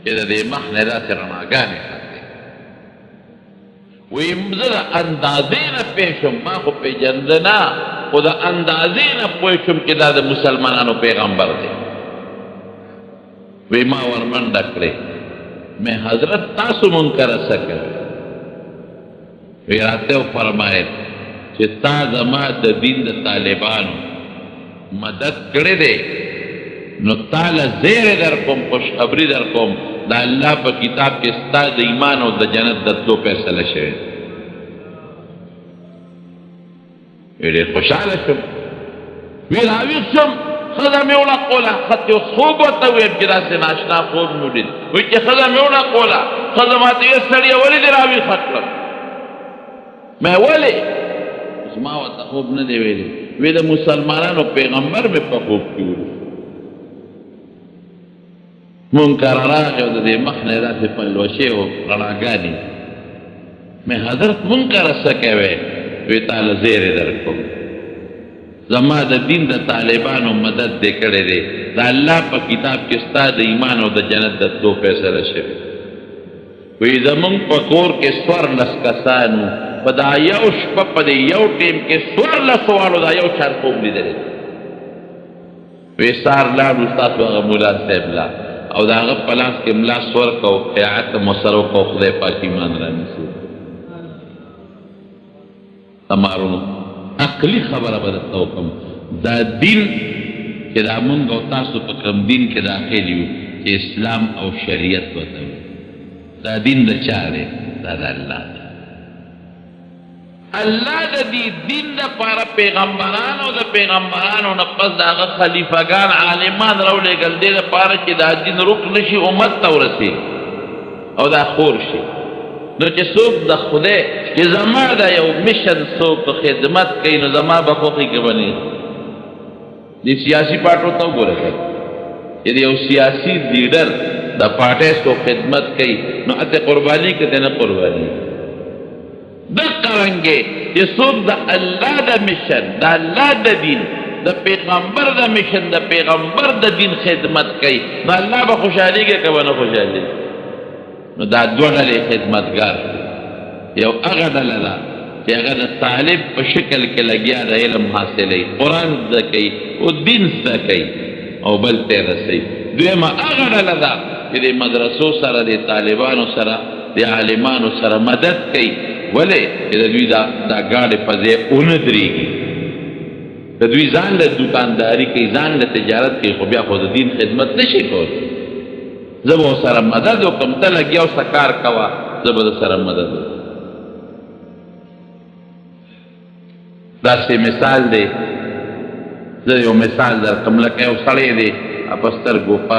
چې د دې مخ نه داسې رڼاګانې ختې وی زه د اندازې نه پوه شوم ما خو پېژنده نه خو د اندازې نه پوه شوم چې دا د مسلمانانو پیغمبر دی وی ما ورمنډه کړې مې حضرت تاسو مونږ کره څه کوئ وی راته فرمایل چې تا زما د دین د طالبانو مدد کړی دی نو تاله زیری در کوم خوشخبري در کوم د الله په کتاب کې ستا د ایمان او د جنت د تلو فیصله شوې وی ډېر خوشحاله شوم وی راویښ شوم ښځه مې وړقوله خط یو خوب ورته ویل چې داسې ناشنا خوب مې ولید وایي چې ښځه مې وړقوله ښځه ماته ویل سړیه ولې دې راویښه کړم ما ولې زما ورته خوب نه دی ویلی وی د مسلمانانو پیغمبر مې په خوب کې ولید منکر راغی او د دې مخ نه یې داسې پلوشې او رڼاګانې مې حضرت منکره څه کوې وی تاله زیری در کوم زما د دین د طالبانو مدد دې کړی دی د الله په کتاب کې ستا د ایمان او د جنت د تلو فیصله شوې وی زمونږ په کور کې 14 کسانو په دا یو شپه په دې یو ټیم کې 14 والو دا یو چار خوب لیدلی وی سار لاړو ستاسو هغه مولا صاحب لا او د هغه په لاس کې ملا سور کو قیاعت مسرو کو خدای پاک ایمان رانیسي تمارونو عقلی خبره به درته وکړم دا دین چې دا مونږ او تاسو په کوم دین کې داخل یو چې اسلام او شریعت ورته وایي دا دین د چا دی دا د الله دی الله د دې دین دپاره پیغمبران او د پیغمبرانو نه پس د هغه خلیفګان عالمان راولېږل دې دپاره چې دا دین رک نه شي امت ته ورسېږي او دا خور شي نو چې څوک د خدای چې زما دا یو مشن څوک خدمت کوي نو زما به خوښي کې بني دې سیاسي پارټو ته وګوره چې یو سیاسي لیډر د پارټۍ څوک خدمت کوي نو اته قرباني کوي نه قرباني دقه رنګې چې څوک د الله د مشن د الله د دین د پیغمبر د مشن د پیغمبر د دین خدمت کوي نو الله به خوشحالېږي که به نه خوشحالېږي نو دا دوه ډلې خدمتګار یو هغه ډله ده چې هغه د طالب په شکل کې لګیا د علم حاصلوي قرآن زده کوي او دین زده کوي او بل ته رسوي دویمه هغه ډله ده چې د مدرسو سره د طالبانو سره د عالمانو سره مدد کوي ولې چې د دوی دا ګاډې په ځای ونه درېږي د دوی ځان له دوکانداري کوي ځان له تجارت کوي خو بیا خو د دین خدمت نشي کولی زه به ورسره مدد وکړم ته لګیا اوسه کار کوه زه به درسره مدد وکړم داسې مثال دی زه یو مثال درکړم لکه یو سړی دی په سترګو په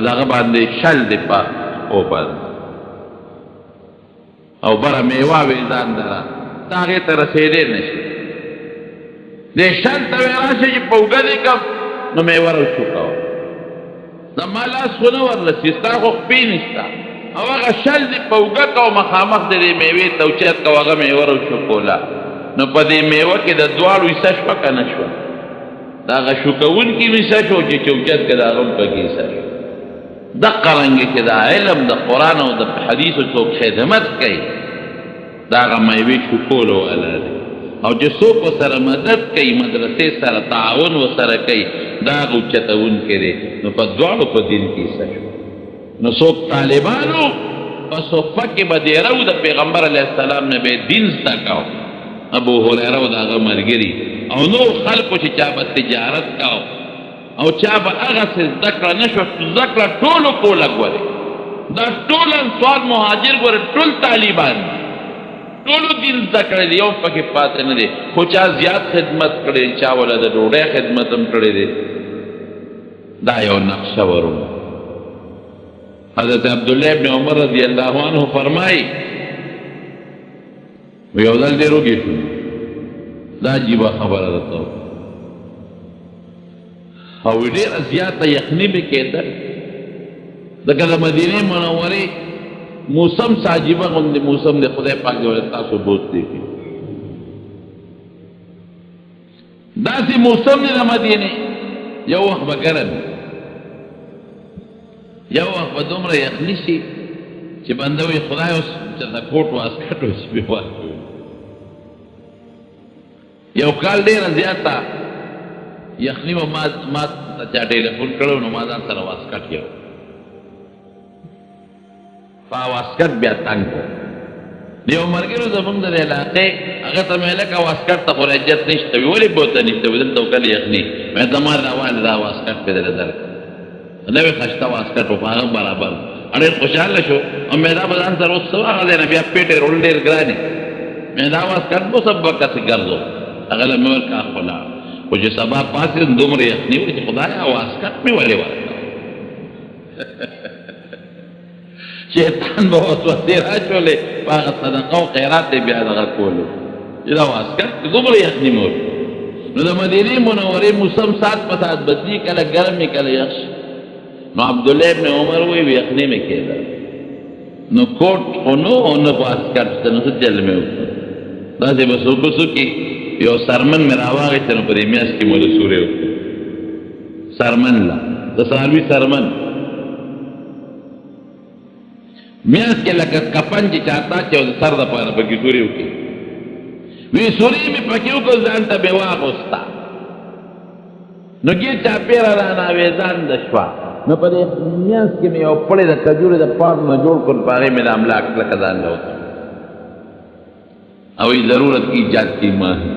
دغه باندې شل دی په اوبه او بره میوه وي ځان دره ته هغې ته رسېدی نه شي دې شل ته وی راشي چې په اوږه دې کړم نو میوه راوچوکوه زما لاس خو نه وررسي ستا خو خپې نشته او هغه شل دې په اوږه کوه مخامخ د دې میوې توچیت کوه هغه میوه راوچوکوله نو په دې میوه کې د دواړو حصه شوه که نه شوه د هغه شوکوونکي هم حصه شو چې چوچت کې د هغه هم پکې حصه شو دقه رنګې چې د علم د قرآن او د حدیثو څوک خدمت کوي د هغه میوې شوکولو والا دی او چې څوک ورسره مدد کوي مدرسې سره تعاون ورسره کوي دا هغه اوچتوونکی دی نو په دواړو په دین کې حصه شو نو څوک طالبانو په صفه کې به دیره و د پیغمبر علیه السلام نه به دین زده کو ابو هریره و د هغه ملګري او نور خلکو چې چا به تجارت کو او چا به هغسې زده کړه نه شوه زده کړه ټولو کوله ګورې دا ټول انصار مهاجر ګورې ټول طالبان ټولو دین زده کړی دی یو پکې پاتې نه دی خو چا زیات خدمت کړی چا ولا د ډوډۍ خدمت هم کړی دی دا یو نقشه ورو حضرت عبدالله ابن عمر رضی الله عنه فرمایي یو ځل ډېر وږي شو دا عجیبه خبره درته او ډېره زیاته یخني مې کېدل لکه د مدینې منورې موسم عجیبه غوندې موسم دی خدای پاک دې تاسو بوت دی داسې موسم دی د مدینې یو وخت به ګرم یو وخت به دومره یخني شي چې بنده وایي خدای اوس چېرته کوټ واسکټ اوس مې واچوي یو کال ډېره زیاته یخني به ما ته چا ټېلیفون کړی نو ما ځان سره واسکټ یو په واسکټ بیا تنګ کړ د یو ملګرو زمونږ د علاقې هغه ته مې لکه واسکټ ته خو رجت نشته وي ولې بوته نشته وي دلته وکل یخني مې زما راواله دا واسکټ پې درله درکړه نوې خشته واسکټ و په هغه برابر ډېر خوشحاله شو او مې دا به ځان سره اوس څه هغه دی نه بیا پیټې رول ډېر ګران مې دا واسکټ به سب وکسې ګرځو هغه له مې ورکړه خو لاړ خو چې سبا پاڅېدم دومره یخني وه چې خدایه واسکټ مې ولې ورکړه شیطان به وسوسې راچولې په هغه صدقه او خیرات یې بیا دغه کولو چې دا واسکټ دومره یخني مې ورکړه نو د مدینې منورې موسم ساعت په ساعت بدلي کله ګرم وي کله یخ شي نو عبدالله ابن عمر وایي یخني مې کېده نو کوټ خو نو او نه واسکټ شته نو څه چل مې وکړه داسې به څوک وکړي یو سرمن مې راواغېسته نو په دې میاشت کې مو د سورې وکړو سرمن لا د څاروي سرمن میاشت کې لکه کفن چې چاته چې د سر دپاره پکې سورې وکړي وی سورې مې پکې وکړو ځان ته مې واغوسته نو کې چاپېره رانه اوېزانده شوه نو په دې میاشت کې مې یو پړی د کجورې د پاڼو نه جوړ کړ په هغې مې د املاک لکه ځان له وکړ او ضرورت کی ایجاد کی ماهی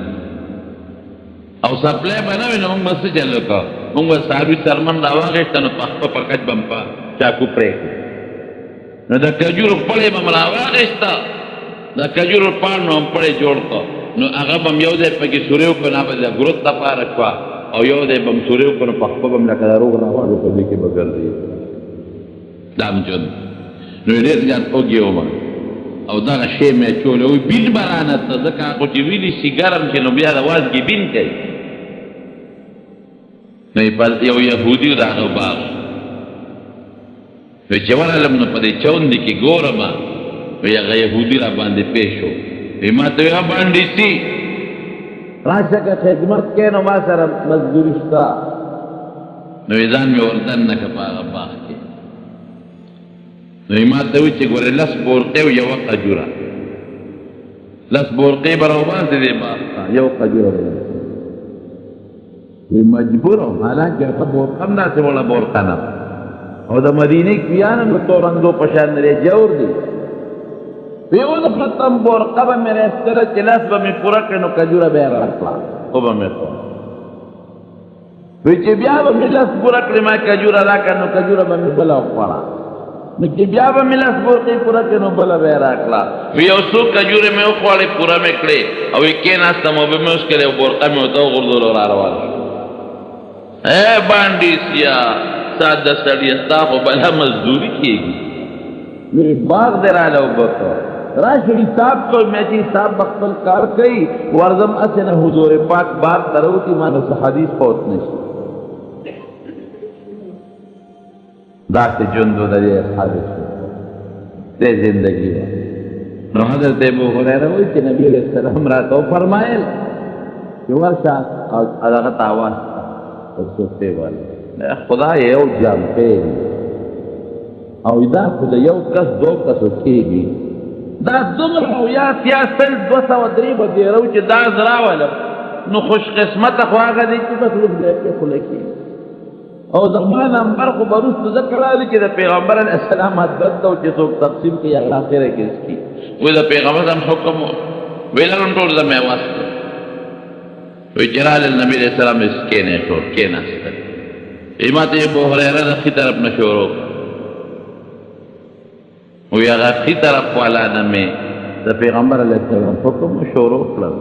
او سپلای به نه وي نو موږ به څه چل وکړو موږ به څاروي سرمن راواخېسته نو په خپه پر کچ به م په چاکو پرېږدو نو د کجورو پړی به م راواخېسته د کجورو پاڼو هم پړی جوړ کړو نو هغه به م یو ځای پکې سورې وکړو نو به د ګروت دپاره شوه او یو ځای به م سورې وکړو نو په خپه به م لکه د روغ راواړو په دې کې به ګرځي دا م ژوند نو یې ډېر زیات وږي وم او دغه شی مې اچولی وي بین به رانهته ځکه خو چې ویني سي ګرم چې نو بیا د وازګې بین کوي نو یو یهودي د هغه باغ وی چې ورغلم نو په دې چوندې کې ګورم وی هغه یهودي را باندې پیښ شو وی ما ته وی باندې سي راشه که خدمت کوې نو ما سره مزدوري شته نو وی ځان مې وردننه که په هغه باغ کې نو ما ته وی چې ګورې لس بورقې او یوه قجوره لس بورقې به راوباسې دې باغ ته یو قجوره به وی مجبور وم حالانکې هغه بورقه هم داسې وړه بورقه نه او د مدینې کویان هم د تورندو په شان دی جوړ دي وی ونښتم بورقه به مې راایستله چې لس به مې پوره کړې نو کجوره به یې راکړه خو به مې خوړه وی چې بیا به مې لس پوره کړې ما کجوره راکړه نو کجوره به مې بله وخوړه نو چې بیا به مې لس بورقې پوره کړې نو بله به یې راکړه وی یو څو کجورې مې وخوړې پوره مې کړې او وی کېناستم اوبه مې وڅښلې او بورقه مې ورته وغورځولو را روان شو باندې سیا ساده سړیه ستا خو بله مزدوري کېږي وی باغ دې راله اوبه کړ راشه حساب کوي مې چې حساب به خپل کار کوي ورځم هسې نه حضور پاک باغ ته راوځي ما نو څه حدیث فوت نه شي داسې ژوند و د دې اصحاب شو دې زندګي وه نو حضرت ابو هریره وایي چې نبي علیه السلام راته وفرمایل چې ورشه او هغه ته اواز کړه څوک والا خدای یو جامپې او دا خو د یو کس دو کسو کېږي دا دومره او یا اتیا سل 203 به ډېرو چې دا زه راولم نو خوش قسمته خو هغه دی چې بس لږ ځای پرېښولی کېږي او زما نمبر خو به وروسته ځکه راغلي چې د پیغمبر علیه السلام حضرت ته چې څوک تقسیم کړي هغه اخره کې څکي وایي د پیغمبر هم حکم وی لرم ټول زه مې واستل وی چې راغلل نبي علیه السلام یې کېنی ټول کېناستل وی ما ته ابو هریره د ښي طرف نه شروع وی هغه ښي طرف والا نه مې د پیغمبر علیه السلام حکم شروع کړل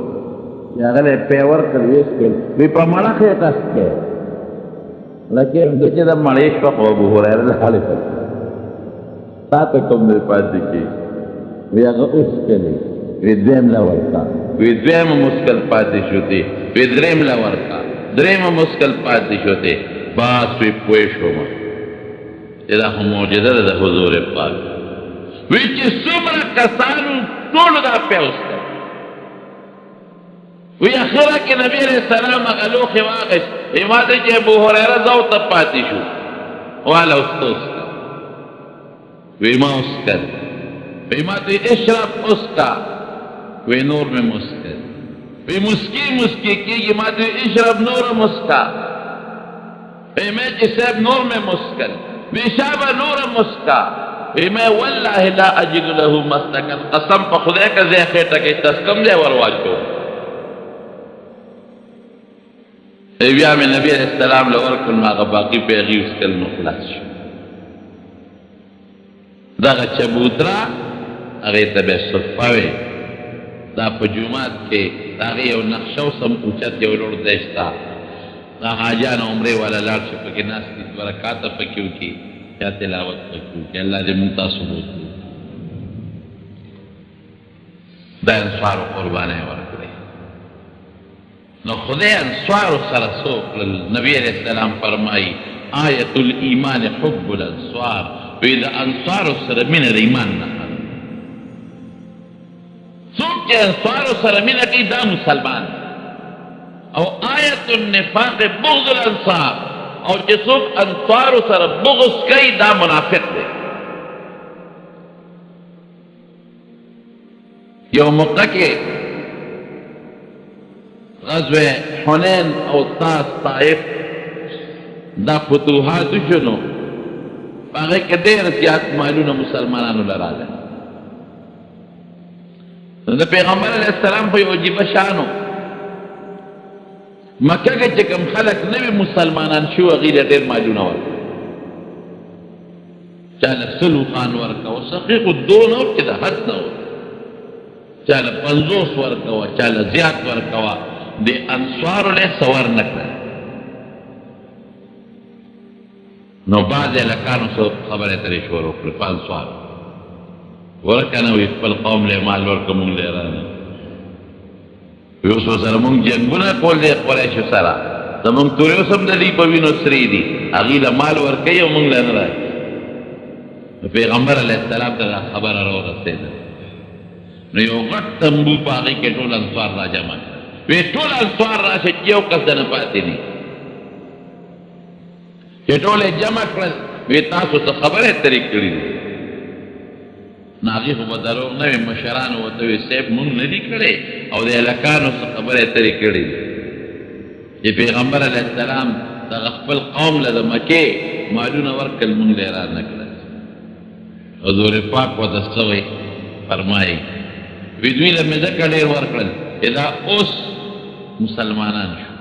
هغه له یې پی ورکړل ویې څښل وی په مړه خې یې ټسټ کړی لکه د چې د مړې شوه خو ابو هریره د حالې ته تا ته کوم دی پاتې کېږي وی هغه وڅښلې وی دویم له ورکړه وی دویمه مسکل پاتې شو دی وی درېیم له ورکړه درېیمه مسکل پاتې شو دی بس وی پوه شوم چې دا خو معجزه ده د حضور پاک وی چې څومره کسانو ټولو دا پیوسته وی اخره کې نبی علیه السلام هغه لوښی واخیست وی ما ته چې ابو هریره زه ورته پاتې شو واله وسته وی ما وسکل وی ما ته اشرب اسکا وی نور مې مسکل وی مسکی مسکی کېږي ما ته اشرب نور مسکا وی مې چې صاحب نور مې مسکل وی شابه نور مسکا وی مې والله لا اجد له مسلکا قسم په خدای که زه خېټه کې تسکم دی ور واچو بیا مې نبی علیه السلام له ورکړل نو هغه باقي په هغې وڅښل نو خلاص شو دغه چبوتره هغې ته بیا صفه وې دا په جومات کې د هغې یو نقشه اوسم اوچت یو لوړ ځای شته دا حاجیان عمرې والا لاړ شي پکې ناست دي 2 رکعته پکې وکړي یا تلاوت پکې وکړي الله دې مونږ تاسو بوځي دا انصارو قربانۍ ورکړئ نو خدای انصارو سره څه وکړل نبي علیه السلام فرمایي آیت الایمان حب الانصار وی د انصارو سره مینه د ایمان نښه ده څوک چې انصارو سره مینه کوي دا مسلمان او آیت النفاق بغض الانصار، او چې څوک انصارو سره بغض کوي دا منافق دی. یو موقع کې غزوه حنین او طائف دا فتوحات شنو، هغه کې ډېر زیات مالونه مسلمانانو له راغله. د پیغمبر علیه السلام په یو عجیبه شانو مکه کې چې کوم خلک نوي مسلمانان شو هغې له ډېر مالونه ورکړل. چا له سلو خان ورکوه، صحیحو دونه و چې د حد نه و، چا له 50 ورکوه، چا له زیات ورکوه. د انصارو له څه ورنه کړل. نو بعضې هلکانو څه خبرې ترې شروع کړې په انصارو، ورکه نه وي خپل قوم له مال ورکړه مونږ له رانه یو څو سره مونږ جنګونه کول دی قریشو سره، زمونږ تورې اوس هم د دوی په وینو سرې دي، هغوی له مال ورکوي او مونږ له نه راکوي. نو پیغمبر علیه السلام ته دا خبره راورسېده. نو یو غټ تمبو په هغې کې ټول انصار را جمع کړل. وی ټول انصار راشه چې یو کس نه پاتې دي. چې ټول یې جمع کړل، وی تاسو څه خبرې ترې کړي دي؟ نو هغې خو به دروغ نه وي، مشرانو ورته وی صاحب مونږ نه دي کړی، او د هلکانو څه خبرې ترې کړي دي چې پیغمبر علیه السلام دغه خپل قوم له د مکې مالونه ورکړل، مونږ له یې را نه کړل. حضور پاک ورته څه وایي؟ فرمایي وی دوی له مې ځکه ډېر ورکړل چې دا اوس مسلمانان شو،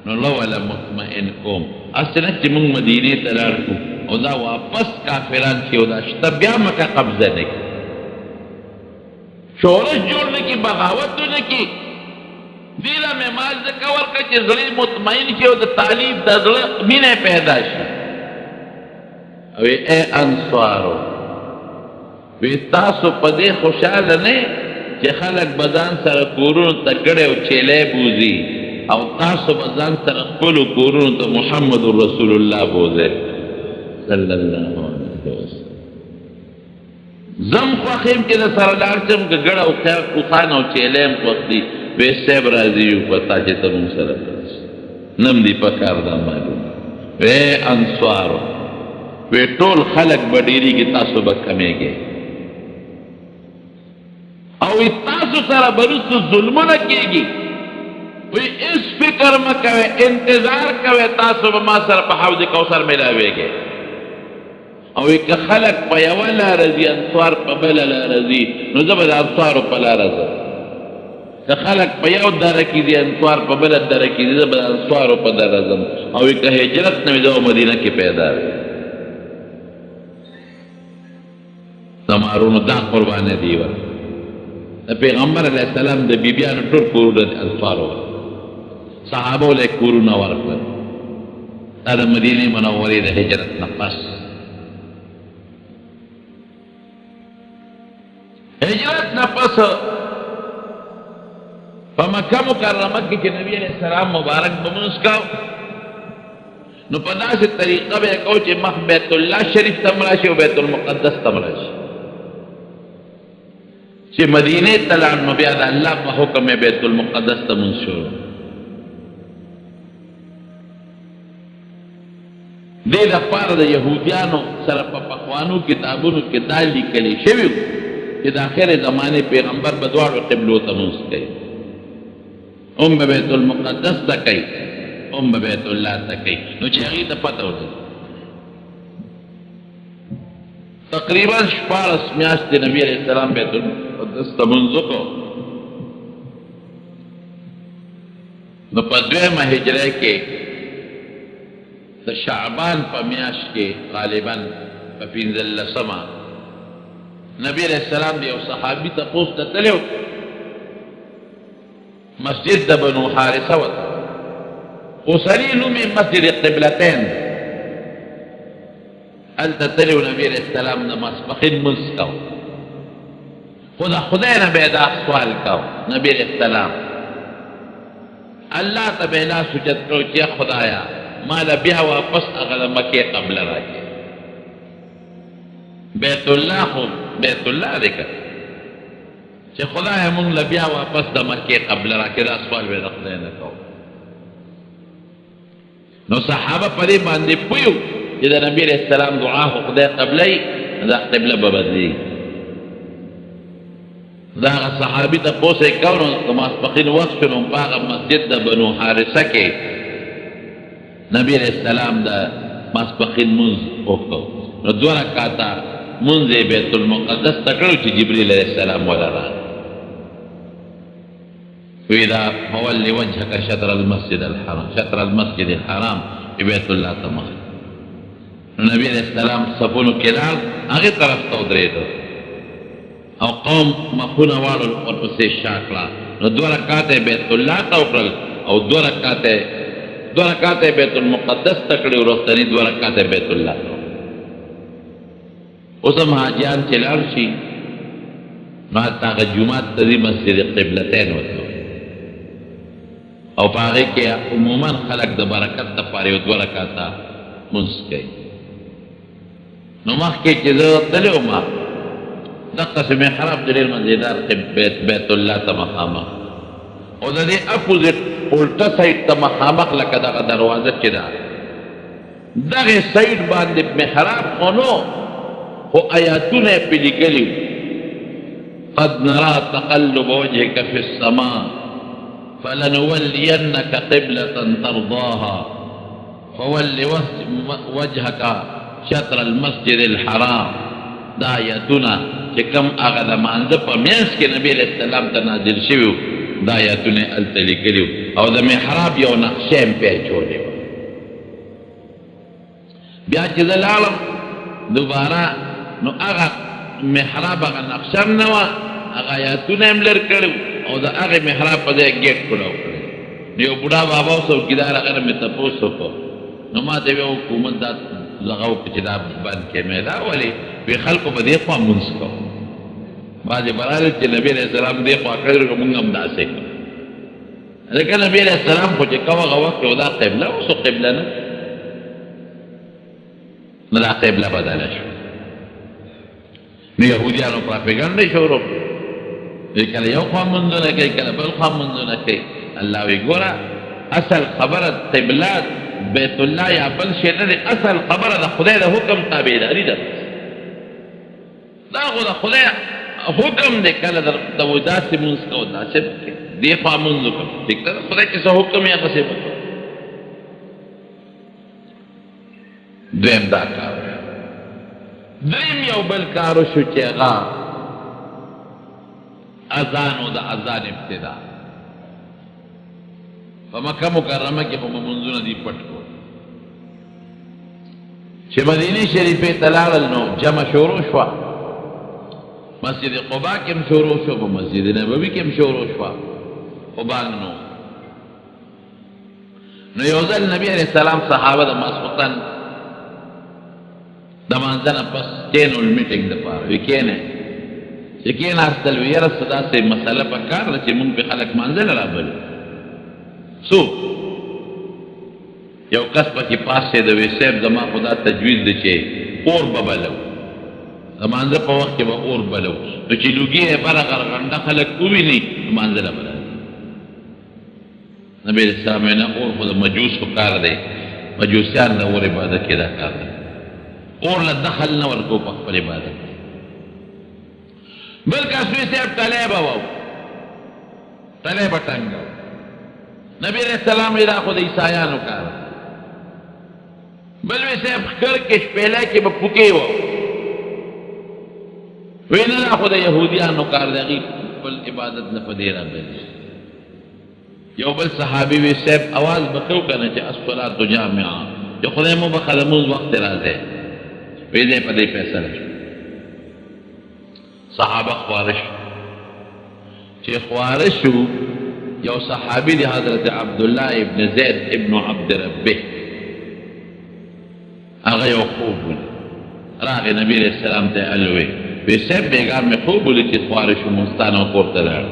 نو لو ولا مطمئن کوم هسې نه چې مونږ مدینې ته لاړ شو او دا واپس کافران چې او دا شته بیا مکه قبضه نه کړي، شورش جوړ نه کړي، بغاوت نه کړي. دې له مې مال ځکه ورکړه چې زړه مطمئن شي او د تعلیب د زړه مینه پیدا شي. او ای انصارو، وی تاسو په دې خوشحاله نه چې خلک به ځان سره کورونو ته ګړی او چیلی بوځي، او تاسو به ځان سره خپلو کورونو ته محمد رسول الله بوځئ صلی الله علیه وسلم. زم خوښ یم چې د سره لاړ شم، که ګړه او خوخان او چیلی م خوښ دي، وی صاحب راضي یو په تا چې ته مونږ سره راشي، نه م دي په کار دا معلومه. وی انصارو، وی ټول خلک به ډېرېږي، تاسو به کمیږئ، او تاسو سره به وروسته ظلمونه کېږي. وی اس فکر مه کوئ، انتظار کوئ، تاسو به ما سره په حوض کوثر میلاویږئ. او که خلک په یوه لاره ځي، انصار په بله لاره ځي، نو زه به د انصارو په لاره ځم. که خلک په یو دره کې ځي، انصار په بله دره کې ځي، زه به د انصارو په دره ځم. او که هجرت نه وي، زه به مدینه کې پیدا وي. زمارونو دا قربانه دی ورکړه. د پیغمبر علیه السلام د بیبیانو ټول کورونه د انصارو ورکړل، صحابو له کورونه ورکړل. دا د مدینې منورې د هجرت نه پس په مکه مکرمه کې چې نبی علیه السلام مبارک به لمونځ کاو، نو په داسې طریقه به یې کو چې مخ بیت الله شریف ته م راشي او بیت المقدس ته م راشي. چې مدینې ته لاړ، نو بیا د الله په حکم یې بیت المقدس ته لمونځ شروع. دې دپاره د یهودیانو سره په پخوانو کتابونو کې دا لیکلي شوي وو چې د آخرې زمانې پیغمبر به دواړو قبلو ته لمونځ کوي، هم به بیت المقدس ته کوي، هم به بیت الله ته کوي. نو چې هغې ته پته ولګي، تقریبا 14 میاشتې نبي علیه السلام بیت المقدس ته لمونځ وکړو. نو په 2مه هجرۍ کې د شعبان په میاشت کې غالبا په 15مه نبی علیہ السلام دی یو صحابي تپوس ته تللی و، مسجد د بنو حارثه وته، اوسني نوم یې مسجد قبلتین. هلته تللی و نبی علیہ السلام د ماسپښین لمونځ کو، خو د خدای نه به یې دا سوال کو نبی علیہ السلام، الله ته به یې لاس اوچت کړو چې یا خدایه ما له بیا واپس هغه د مکې قبله راکړې. بیت الله خو بیت الله دی که چې خدایه مونږ له بیا واپس د مکې قبله راکړې، دا سوال به یې د خدای نه کوو. نو صحابه په دې باندې پویو چې د نبی علیہ السلام دعا خو خدای قبلای دا قبله به بدلی دا صحابي ته پوسه کاونو د ماسپخین وخت شنو په مسجد د بنو حارثه کې نبی علیہ السلام د ماسپخین منځ وکړو نو دوه رکعاته منځ بیت المقدس تکړو چې جبرئیل علیہ السلام ولا راغی وإذا فولي وجهك شطر المسجد الحرام بيت الله تمام النبي عليه السلام صفونو کلال هغه طرف ته ودرېدو او قوم مخونه واړو ورپسې شاکړه نو دوه رکعاته بیت الله ته وکړل او دوه رکعاته بیت المقدس ته کړې وروستنی دوه رکعاته بیت الله ته اوس هم حاجیان چې لاړ شي نو حتی هغه جومات ته ځي مسجد قبلتین ورته او په هغې کې عموما خلک د برکت دپاره یو دوه رکعاته لمونځ کوي نو مخکې چې زه تللی وم دقسې محراب د ډېر مزېدار بیت الله ته مخامخ او د دې اپوزټ الټه سایډ ته مخامخ لکه دغه دروازه چې ده دغې سایډ باندې محراب خو نو خو آیاتونه یې پې لیکلي قد نرى تقلب وجهك في السماء فلنولينك قبلة ترضاها فول وجهك شطر المسجد الحرام دا آیاتونه چې کوم هغه د مانځه په منځ کې نبي علیه السلام ته نازل شوي وو دا آیاتونه یې هلته لیکلي وو او د محراب یو نقشه یې پې اچولې وه بیا چې زه لاړم دوباره نو هغه محراب هغه نقشه هم نه وه هغه آیاتونه یې هم لر کړي او د هغې محراب په ځای ګیټ کړو کړی نو یو بوډا بابا و څوکیدار هغه نه مې تپوس وکړو نو ما ته یې ویل حکومت دا دغه وکړو چې دا بند کړې دا ولې وی خلکو په دې خوا مونځ کوو بعضې به راغلل چې نبي علیه السلام دې خوا کړی نو مونږ هم داسې کوو ځکه نبي علیه السلام خو چې کوم هغه وخت یو دا قبله اوس خو قبله نه نو دا قبله بدله شوه نو یهودیانو پراپیګنډه یې شروع کله یو خوا منځونه کوي کله بل خوا منځونه کوي الله وی ګوره اصل خبره قبله بیت الله یا بل شی نه دی اصل خبره د خدای د حکم تابعداري ده دا خو د خدای حکم دی کله د داسې مونځ کوو داسې دې خوا مونځ وکړو ټیک ده خدای چې څه حکم یې هغسې وکړو دویم دا کار دریم یو بل کار وشو چې هغه اذان او د اذان ابتدا په مکه مکرمه کې خو منځونه دي پټ کړو چې مدینه شریفې ته لاړل نو جمع شروع شوه مسجد قبا کې هم شروع شو په مسجد نبوي کې هم شروع شوه خو بانګ نو یو ځل نبي علیه السلام صحابه د ماسخوتن د مانځه نه پس کېنول میټینګ دپاره وی کېنئ چې کېناستل وي یاره څه داسې مسله په کار ده چې مونږ پې خلک مانځله رابلو څوک یو کس پکې پاسېده وی صاحب زما خو دا تجویز دی چې اور به بلو د مانځه په وخت کې به اور بلو نو چې لوګي یې بره غرغنډه خلک وویني نو مانځله به راځي نبي علیه السلام ویل نه اور خو د مجوسو کار دی مجوسیان د اور عبادت کې دا کار دی اور له دخل نه ورکو په خپل عبادت بل کس وی صاحب تلی به وو تلی به ټنګو نبی علیہ السلام دا خو د عیسایانو کار بل وی صاحب ښکر کې شپېلی کې به پوکې وو وی نه دا خو د یهودیانو کار د هغې خپل عبادت نه په دې راغلی یو بل صحابي وی صاحب اواز به کوو که نه چې الصلاة جامعه چې خدای مو بخه د مونځ وخت راځی وی دی په دې فیصله شو صحابه خواره شو چې خواره شو یو صحابي دی حضرت عبدالله ابن زید ابن عبد ربه هغه یو خوب ولید راغی نبی علیہ السلام ته الوی وی صاحب بیګار مې خوب ولید چې خواره شو مستانه کور ته لاړ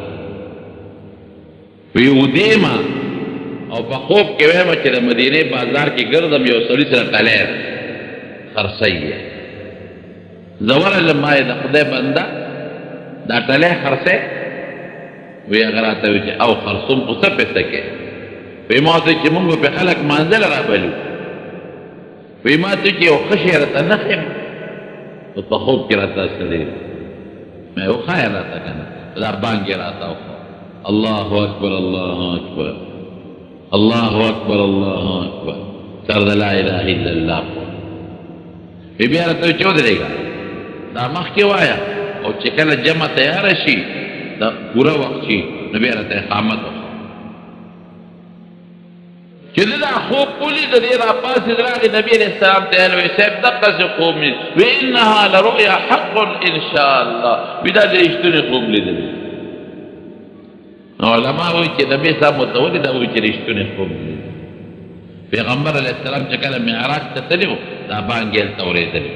وی ودیما او په خوب کې وایم چې د مدینې بازار کې ګرځم یو سړي سره ټلی خرڅی زه ورغلم ما یې د خدای بنده دا ټلی خرڅی وی هغه راته وی چې او خرڅوم خو څه پیسه کې وی ما ته چې موږ په خلک منزل را بلو وی ما ته چې یو ښه شی راته نه ښیم نو په خوب کې راته ستړی مې وښایه راته که نه دا بانګ یې راته وښه الله اکبر الله اکبر الله اکبر الله اکبر سر د لا اله الا الله وی بیا راته چې ودرېږه دا مخکې وایه او چې کله جمع تیاره شي دا پوره وخت شي نو بیا راته اقامت وښه چې دا خوب ولید دې راپاسېد راغی نبي علیه السلام ته ویل وی صاحب دقسې خوب مې وی انها لرؤیا حق ان شاء الله وی دا د رښتونې خوب لیدلی نو علما وایي چې نبي صاحب ورته ولې دا وایي چې رښتونې خوب لیدلی پیغمبر علیه السلام چې کله معراج ته تللی و دا بانګ یې هلته اورېدلی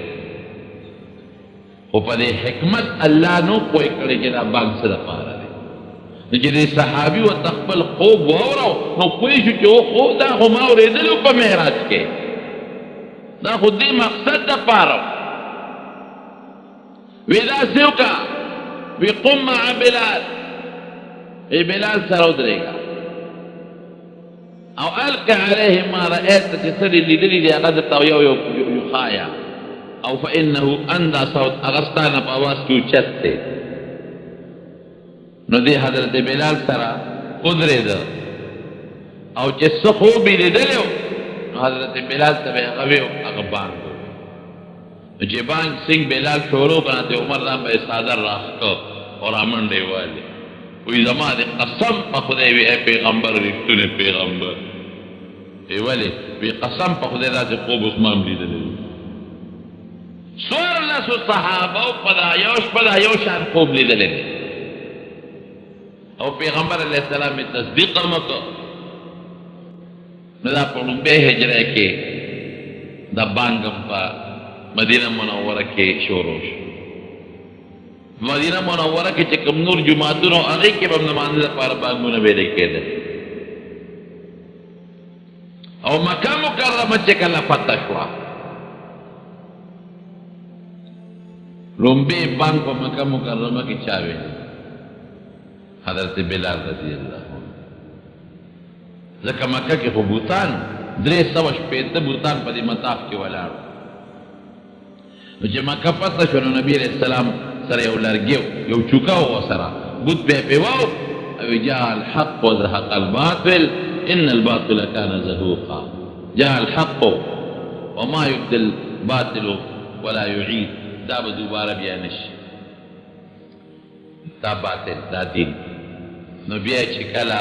خو په دې حکمت الله نو پوه کړی چې دا بانګ څه دپاره دی نو چې دې صحابي ورته خپل خوب واورو نو پوه شو چې خو دا خو ما اورېدلی و په معراج کې دا خو دې مقصد دپاره وی داسې وکړه وی قم مع بلال وی بلال سره ودرېږه او القى عليه ما رأيت چې څه دې لیدلي دي هغه درته یو ښایه او فانه اندى صوت اغستانه په اواز کې اوچت دی نو دی حضرت بلال سره ودرېده او چې څه خوب یې لیدلی و نو حضرت بلال ته به هغه وی هغه بانګ نو چې بانګ سنګ بلال شروع کړه ته عمر رام به صادر راښکه او رامنډې والې وی زما د قسم په خدای وی پیغمبر رښتونی پیغمبر وی ولې وی قسم په خدای داسې خوب اوس ما هم لیدلی څوارلسو صحابو په دا یو شپه دا یو شان خوب لیدلی دی او پیغمبر علیه السلام یې تصدیق هم وکړ نو دا په لومبۍ هجره کې دا بانګ هم په مدینه منوره کې شروع شو مدینه منوره کې چې کوم نور جماعتونه و هغې کې به هم د لمانځه لپاره بانګونه ویلې کېدل او مکه مکرمه چې کله فتح شوه لومبۍ بانګ په مکه مکرمه کې چا ویلي حضرت بلال رضی الله عنه ځکه مکه کې خو بوتان 360 بوتان په دې مطاف کې ولاړ نو چې مکه فتح شو نو نبي علیه السلام سره یو لرګی یو چوکه و ورسره بوت به یې پیواو او جاء الحق وزهق الباطل ان الباطل كان زهوقا جاء الحق وما يبدي الباطل ولا يعيد دا به دوباره بیا نشي دا باطل دا دین نو بیا چې کله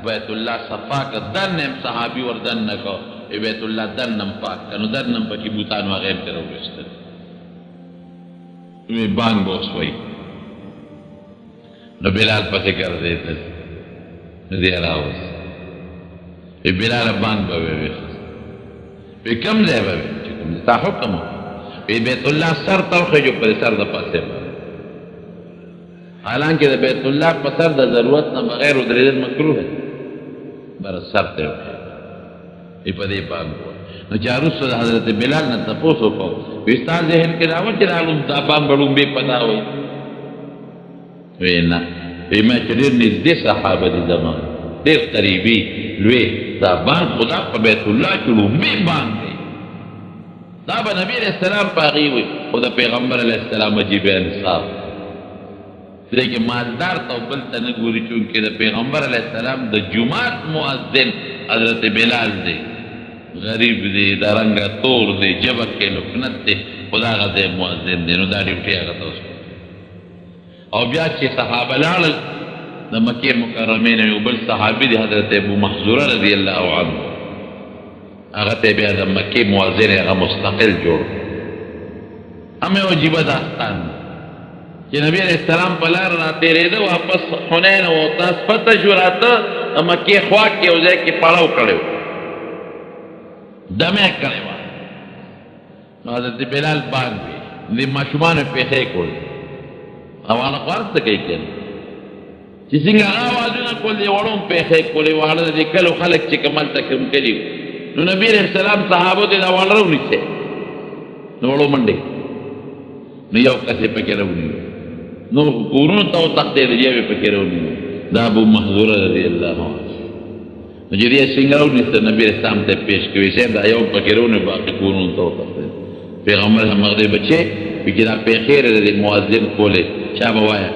بیت الله صفا که دنم صحابي ور دننه کو بیت الله دنم پاک که نو دنم پکې بوتان و غیر ته راوویستل نو بانګ به اوس وایي نو بلال پسې ګرځېدل نو دی یې راوست بلال بانګ به وویست وی کوم ځای به وي چې کوم ستا حکم وی بیت الله سر ته وخېږو په سر د پاسې حالانکه د بیت الله په سر د ضرورت نه بغیر ودرېدل مکروه دی بر سر ته وخېږي په دې بانګ نو چې وروسته د حضرت بلال نه تپوس وکړو وی ستا ذهن کې راوړه چې دا بانګ به لومبۍ په دا وایي وی نه وی ما چې ډېر نږدې صحابه دي زما ډېر قریبي لوی دا بانګ خدا په بیت الله کې لومبۍ بانګ دی دا به نبي علیه السلام په هغې وي خو د پیغمبر علیه السلام عجیب انصاف دې کې مالدار ته او بل ته نه ګوري چونکې د پیغمبر علیه السلام د جومات مؤذن حضرت بلال دی غریب دی د رنګه تور دی جبه کې لکنت دی خو د هغه ځای مؤذن دی نو دا ډیوټي هغه ته وشوه او بیا چې صحابه لاړل د مکې مکرمې نه یو بل صحابي دی حضرت ابو محذوره رضی الله عنه هغه ته بیا د مکې مؤذن هغه مستقل جوړ هم یو عجیبه داستان چې نبی علیه السلام په لاره راتېرېده واپس حنین و تاس فتح شو راته د مکې خوا کې یو ځای کې پړاو کړی و دمه کړی وه نو حضرت بلال بانګ وي د ماشومانو پېښې کړل او هغه خو هر څه کوي که نه چې څنګه هغه اوازونه کول د وړو هم پېښې کولې واړه د دې کلو خلک چې کوم هلته کوم کلي وو نو نبي علیه السلام صحابو ته دا واړه راونیسئ نو وړو منډې نو یو کس یې پکې راونیو نو کورونو ته وتښتېد یو یې پکې راونیو دا ابو محذوره رضی الله عنه مجريه سنگرو نیست نبی اسلام ته پیش کوي سیم دا یو پکرونه باقی کورون ته وته پیغمبر هم مغرب بچي بګدا په خیر د مؤذن کوله چا بوایا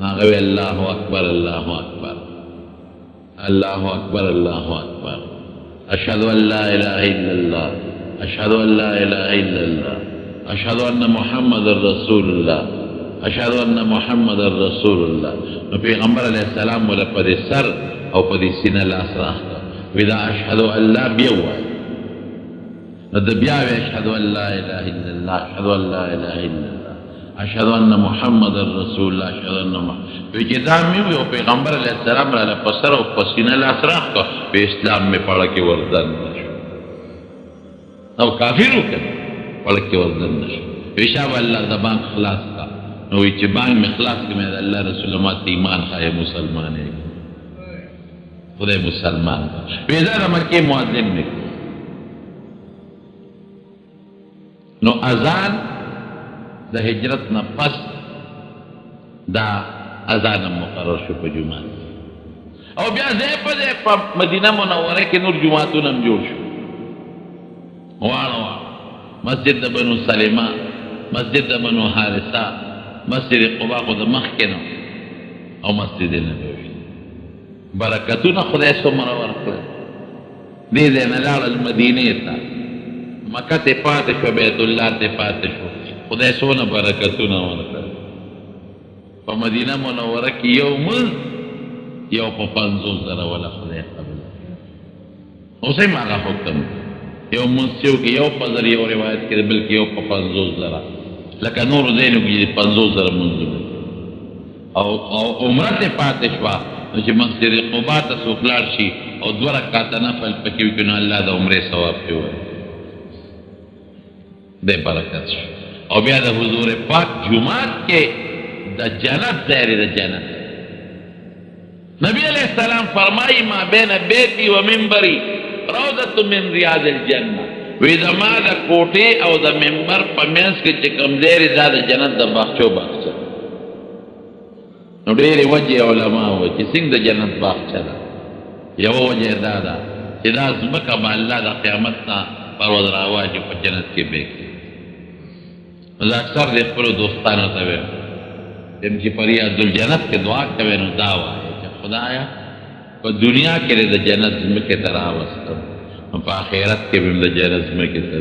هغه الله اکبر الله اکبر الله اکبر الله اکبر اشهد ان لا اله الا الله اشهد ان لا اله الا الله اشهد ان محمد رسول الله اشهد ان محمد رسول الله نو پیغمبر علیہ السلام ولا په سر او په سینه لاس راخته ودا اشهد ان لا بيوا نو د بیا اشهد ان لا اله الا الله اشهد ان لا اله الا الله اشهد ان محمد رسول الله اشهد ان محمد وجدا می او پیغمبر علیہ السلام را په سر او په سینه لاس راخته په اسلام می پړه کې وردن نشو او کافرو کې پړه کې وردن نشو پیشاب الله زبان خلاص کا نو چې باندې مخلاص کې مې الله رسول الله ایمان خای مسلمان دی خدای مسلمان پیدا مکه مؤذن می نو اذان د هجرت نه پس دا اذان مقرر شو په جمعه او بیا ځای په مدینه منوره کې نور جمعهتون هم جوړ شو واړه مسجد د بنو سلمہ مسجد د بنو حارثه مسجد قباء خو د مخکې نه او مسجد نبوي برکتونه خدای څومره ورکړل دې ځای نه لاړل مدینې ته مکه ته پاتې شو بیت الله ته پاتې شو خدای څونه برکتونه ورکړل په مدینه منوره کې یو په 50,000 ولا خدای قبول اوسې هغه حکم یو منسیو کې یو په ذریعه یو روایت کې بلکې یو په 50,000 لکه نور زینو کې 50,000 منځونه او عمره ته پاتې شو نو چې مسجد قباء ته څوک لاړ شي او 2 رکعاته نفل پکې وکړي نو الله د عمرې ثواب پې ورکړي د برکت شو او بیا د حضور پاک جمعات کې د جنت ځای د جنت نبی علیہ السلام فرمائی ما بین بیتی و منبری روضت من ریاض الجنہ وی زما د کوټې او د منبر په منځ کې چې کوم ځای دا د جنت د باغچو باغچه نو ډېرې وجې علما وایي چې څنګه د جنت باغچه ده یوه وجه دا ده چې دا ځمکه به الله د قیامت نه پر ورځ راواچي په جنت کې به کړي زه اکثر د خپلو دوستانو ته وایم چې په ریاض الجنت کې دعا کوې نو دا وایي چې خدایا په دنیا کې د جنت ځمکې ته راوستم په آخرت کې به د جنت ځمکې ته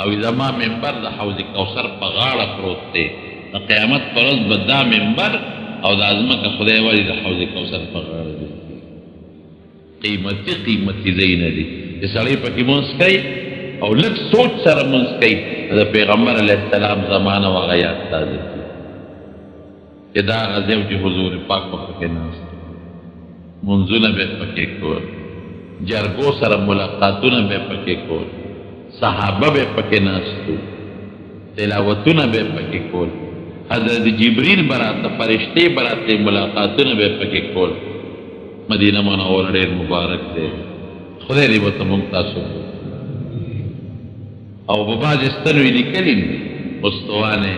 او زما منبر د حوض کوثر په غاړه پروت دی د قیامت پر ورځ به دا منبر او دا ځمکه خدای وایي د حوض کوثر په غاړه دی قیمتي ځای نه دي چې سړی پکې مونځ کوي او لږ سوچ سره مونځ کوي د پیغمبر علیه السلام زمانه هغه یاد تازه کړي چې دا هغه ځای چې حضور پاک به پکې ناست مونځونه به پکې کول جرګو سره ملاقاتونه به پکې کول صحابه به پکې ناستو تلاوتونه به پکې کول حضرت جبریل براته فرشتې براته ملاقاتونه به پکې کول مدینه منوره ډېر مبارک دی خدای دې ورته موږ تاسو او په بعضې ستنو یې لیکلي دي استوانه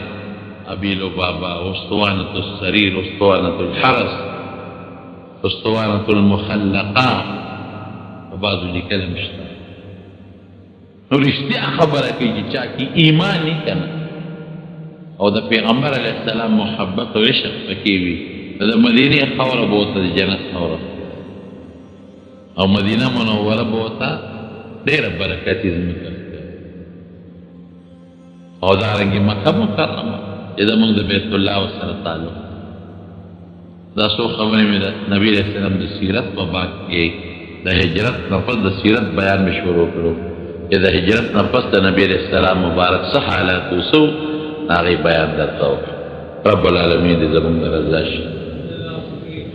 ابیلو بابا استوانة السریر استوانة الحرس استوانة المخلقه په بعضو لیکلم شته نو رښتیا خبره کوي چې چا کې ایمان نه کنه او د پیغمبر علیه السلام محبت او عشق پکې وي د مدینې خاوره به ورته د جنت خاوره او مدینه منوره به ورته ډېره برکتي ځمکه او دارنګې مکه مکرمه چې زموږ د بیت الله سره تعلق دا څو خبرې مې د نبي علیه السلام د سیرت په باب کې د هجرت نه پس د سیرت بیان مې شروع کړو چې د هجرت نه پس د نبي علیه السلام مبارک څه حالات وسو هغې بیان درته وکړو رب العالمین دې زموږ د رضا شي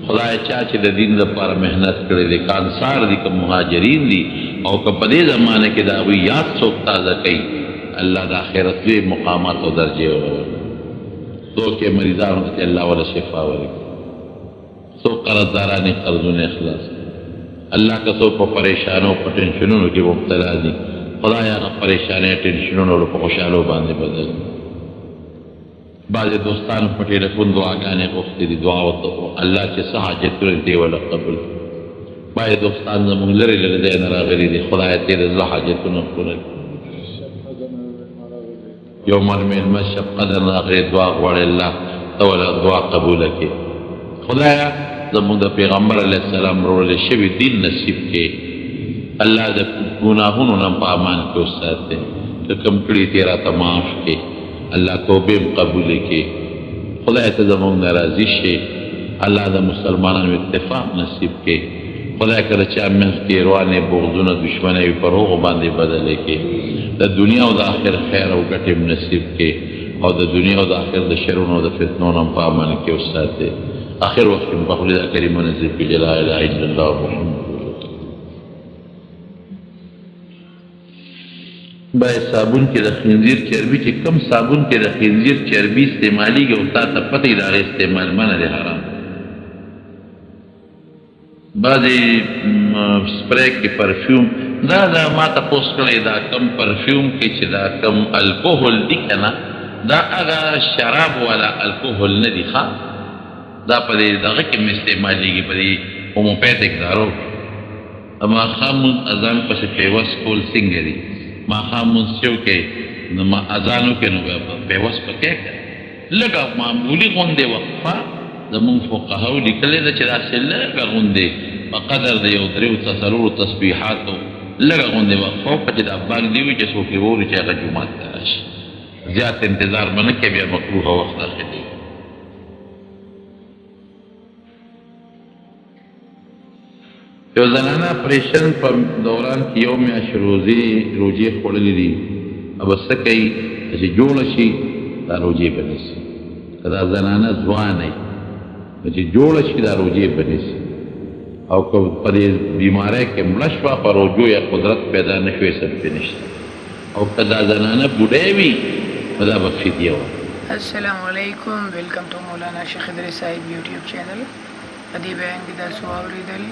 خدای چا چې د دین لپاره محنت کړی دی که انصار دي که مهاجرین دي او که په دې زمانه کې د هغوی یاد څوک تازه کوي الله د آخرت لوی مقامات او درجې ورکړي څوک یې مریضانو ته الله وله شفا ورکړي څوک قرضداران یې قرضونه اخلاص الله که څوک په پریشانو په ټینشنونو کې مبتلا دي خدای هغه پریشانۍ ټینشنونو په خوشحالو باندې بدل بعضې دوستانو په ټیلیفون دعاګانې غوښتې دي دعا ورته الله چې څه حاجتونه دې وله قبول باید دوستان زمونږ لرې لرې ځای نه راغلي دي خدای دې د زړه حاجتونه پوره کړي یو مر مېلمه شب قدر راغلی دعا غواړي الله ته ولا دعا قبوله کړي خدایه زمونږ د پیغمبر علیه السلام وروړلی شوي دین نصیب کړي الله د ګناهونو نه په امان کې وساتي که کوم کړي دې راته معاف کړي الله توبې م قبولې کړي خدای ته زمونږ نه راضي شي الله د مسلمانانو اتفاق نصیب کړي خدای کله چا منځ کې روانې بغضونه دشمنۍ وي پر هغو باندې بدلې کړي د دنیا او د آخر خیر او ګټې م نصیب کړي او د دنیا او د آخر د شرونو او د فتنو نه په امان کې وساتي آخر وخت کې په خپل کریمه نصیب کړي لا اله الا الله محمد باید صابون کې د خنزیر چربي چې کم صابون کې د خنزیر چربي استعمالیږي او تا ته پته وي د هغې استعمال منع دی حرام بعضې سپری کې پرفیوم دا ما تپوس کړی دا کم پرفیوم کې چې دا کم الکوهل دي که نه دا هغه شراب والا الکوهل نه دي ښه دا په دې دغه کې م استعمالیږي په دې هوموپیتک دارو ماښام مونځ اذان پسې پیوس کول څنګه دي ماښام مونځ چې وکړې نو اذان وکړې نو بیا پیوس پکې کړه لږه معمولي غوندې وقفه زمونږ فقهاو لیکلې ده چې داسې لږه غوندې په قدر د یو درېو څلورو تسبیحاتو لږه غوندې وقفه وکړه چې دا باغ دې وي چې څوک یې واوري چې هغه جومات ته راشي زیات انتظار به نه کوې بیا مکروهه وخت داخلي یو زنانه پریشن په دوران کې یو میاشت روجې خوړلې دي او څه کوي چې جوړه شي دا روجې به نیسي که دا زنانه ځوانه وي چې جوړه شي دا روجې به نیسي او که په دې بیمارۍ کې مړه شوه په روجو یا قدرت پیدا نه شوې څه پرې نشته او که دا زنانه بوډۍ وي نو دا به فدیه وه السلام علیکم ویلکم ټو مولانا شیخ ادریس صاحب یوټیوب چینل په دې بیان کې تاسو واورېدل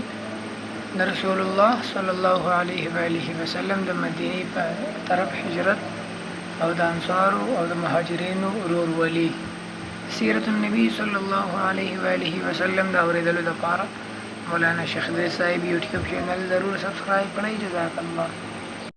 د رسول الله صلی الله علیه و آله وسلم د مدینې په طرف هجرت او د انصارو او د مهاجرینو ورورولي سیرت النبی صلی الله علیه و آله وسلم د اورېدلو لپاره مولانا شیخ ادریس صاحب یوټیوب چینل ضرور سبسکرایب کړئ جزاک الله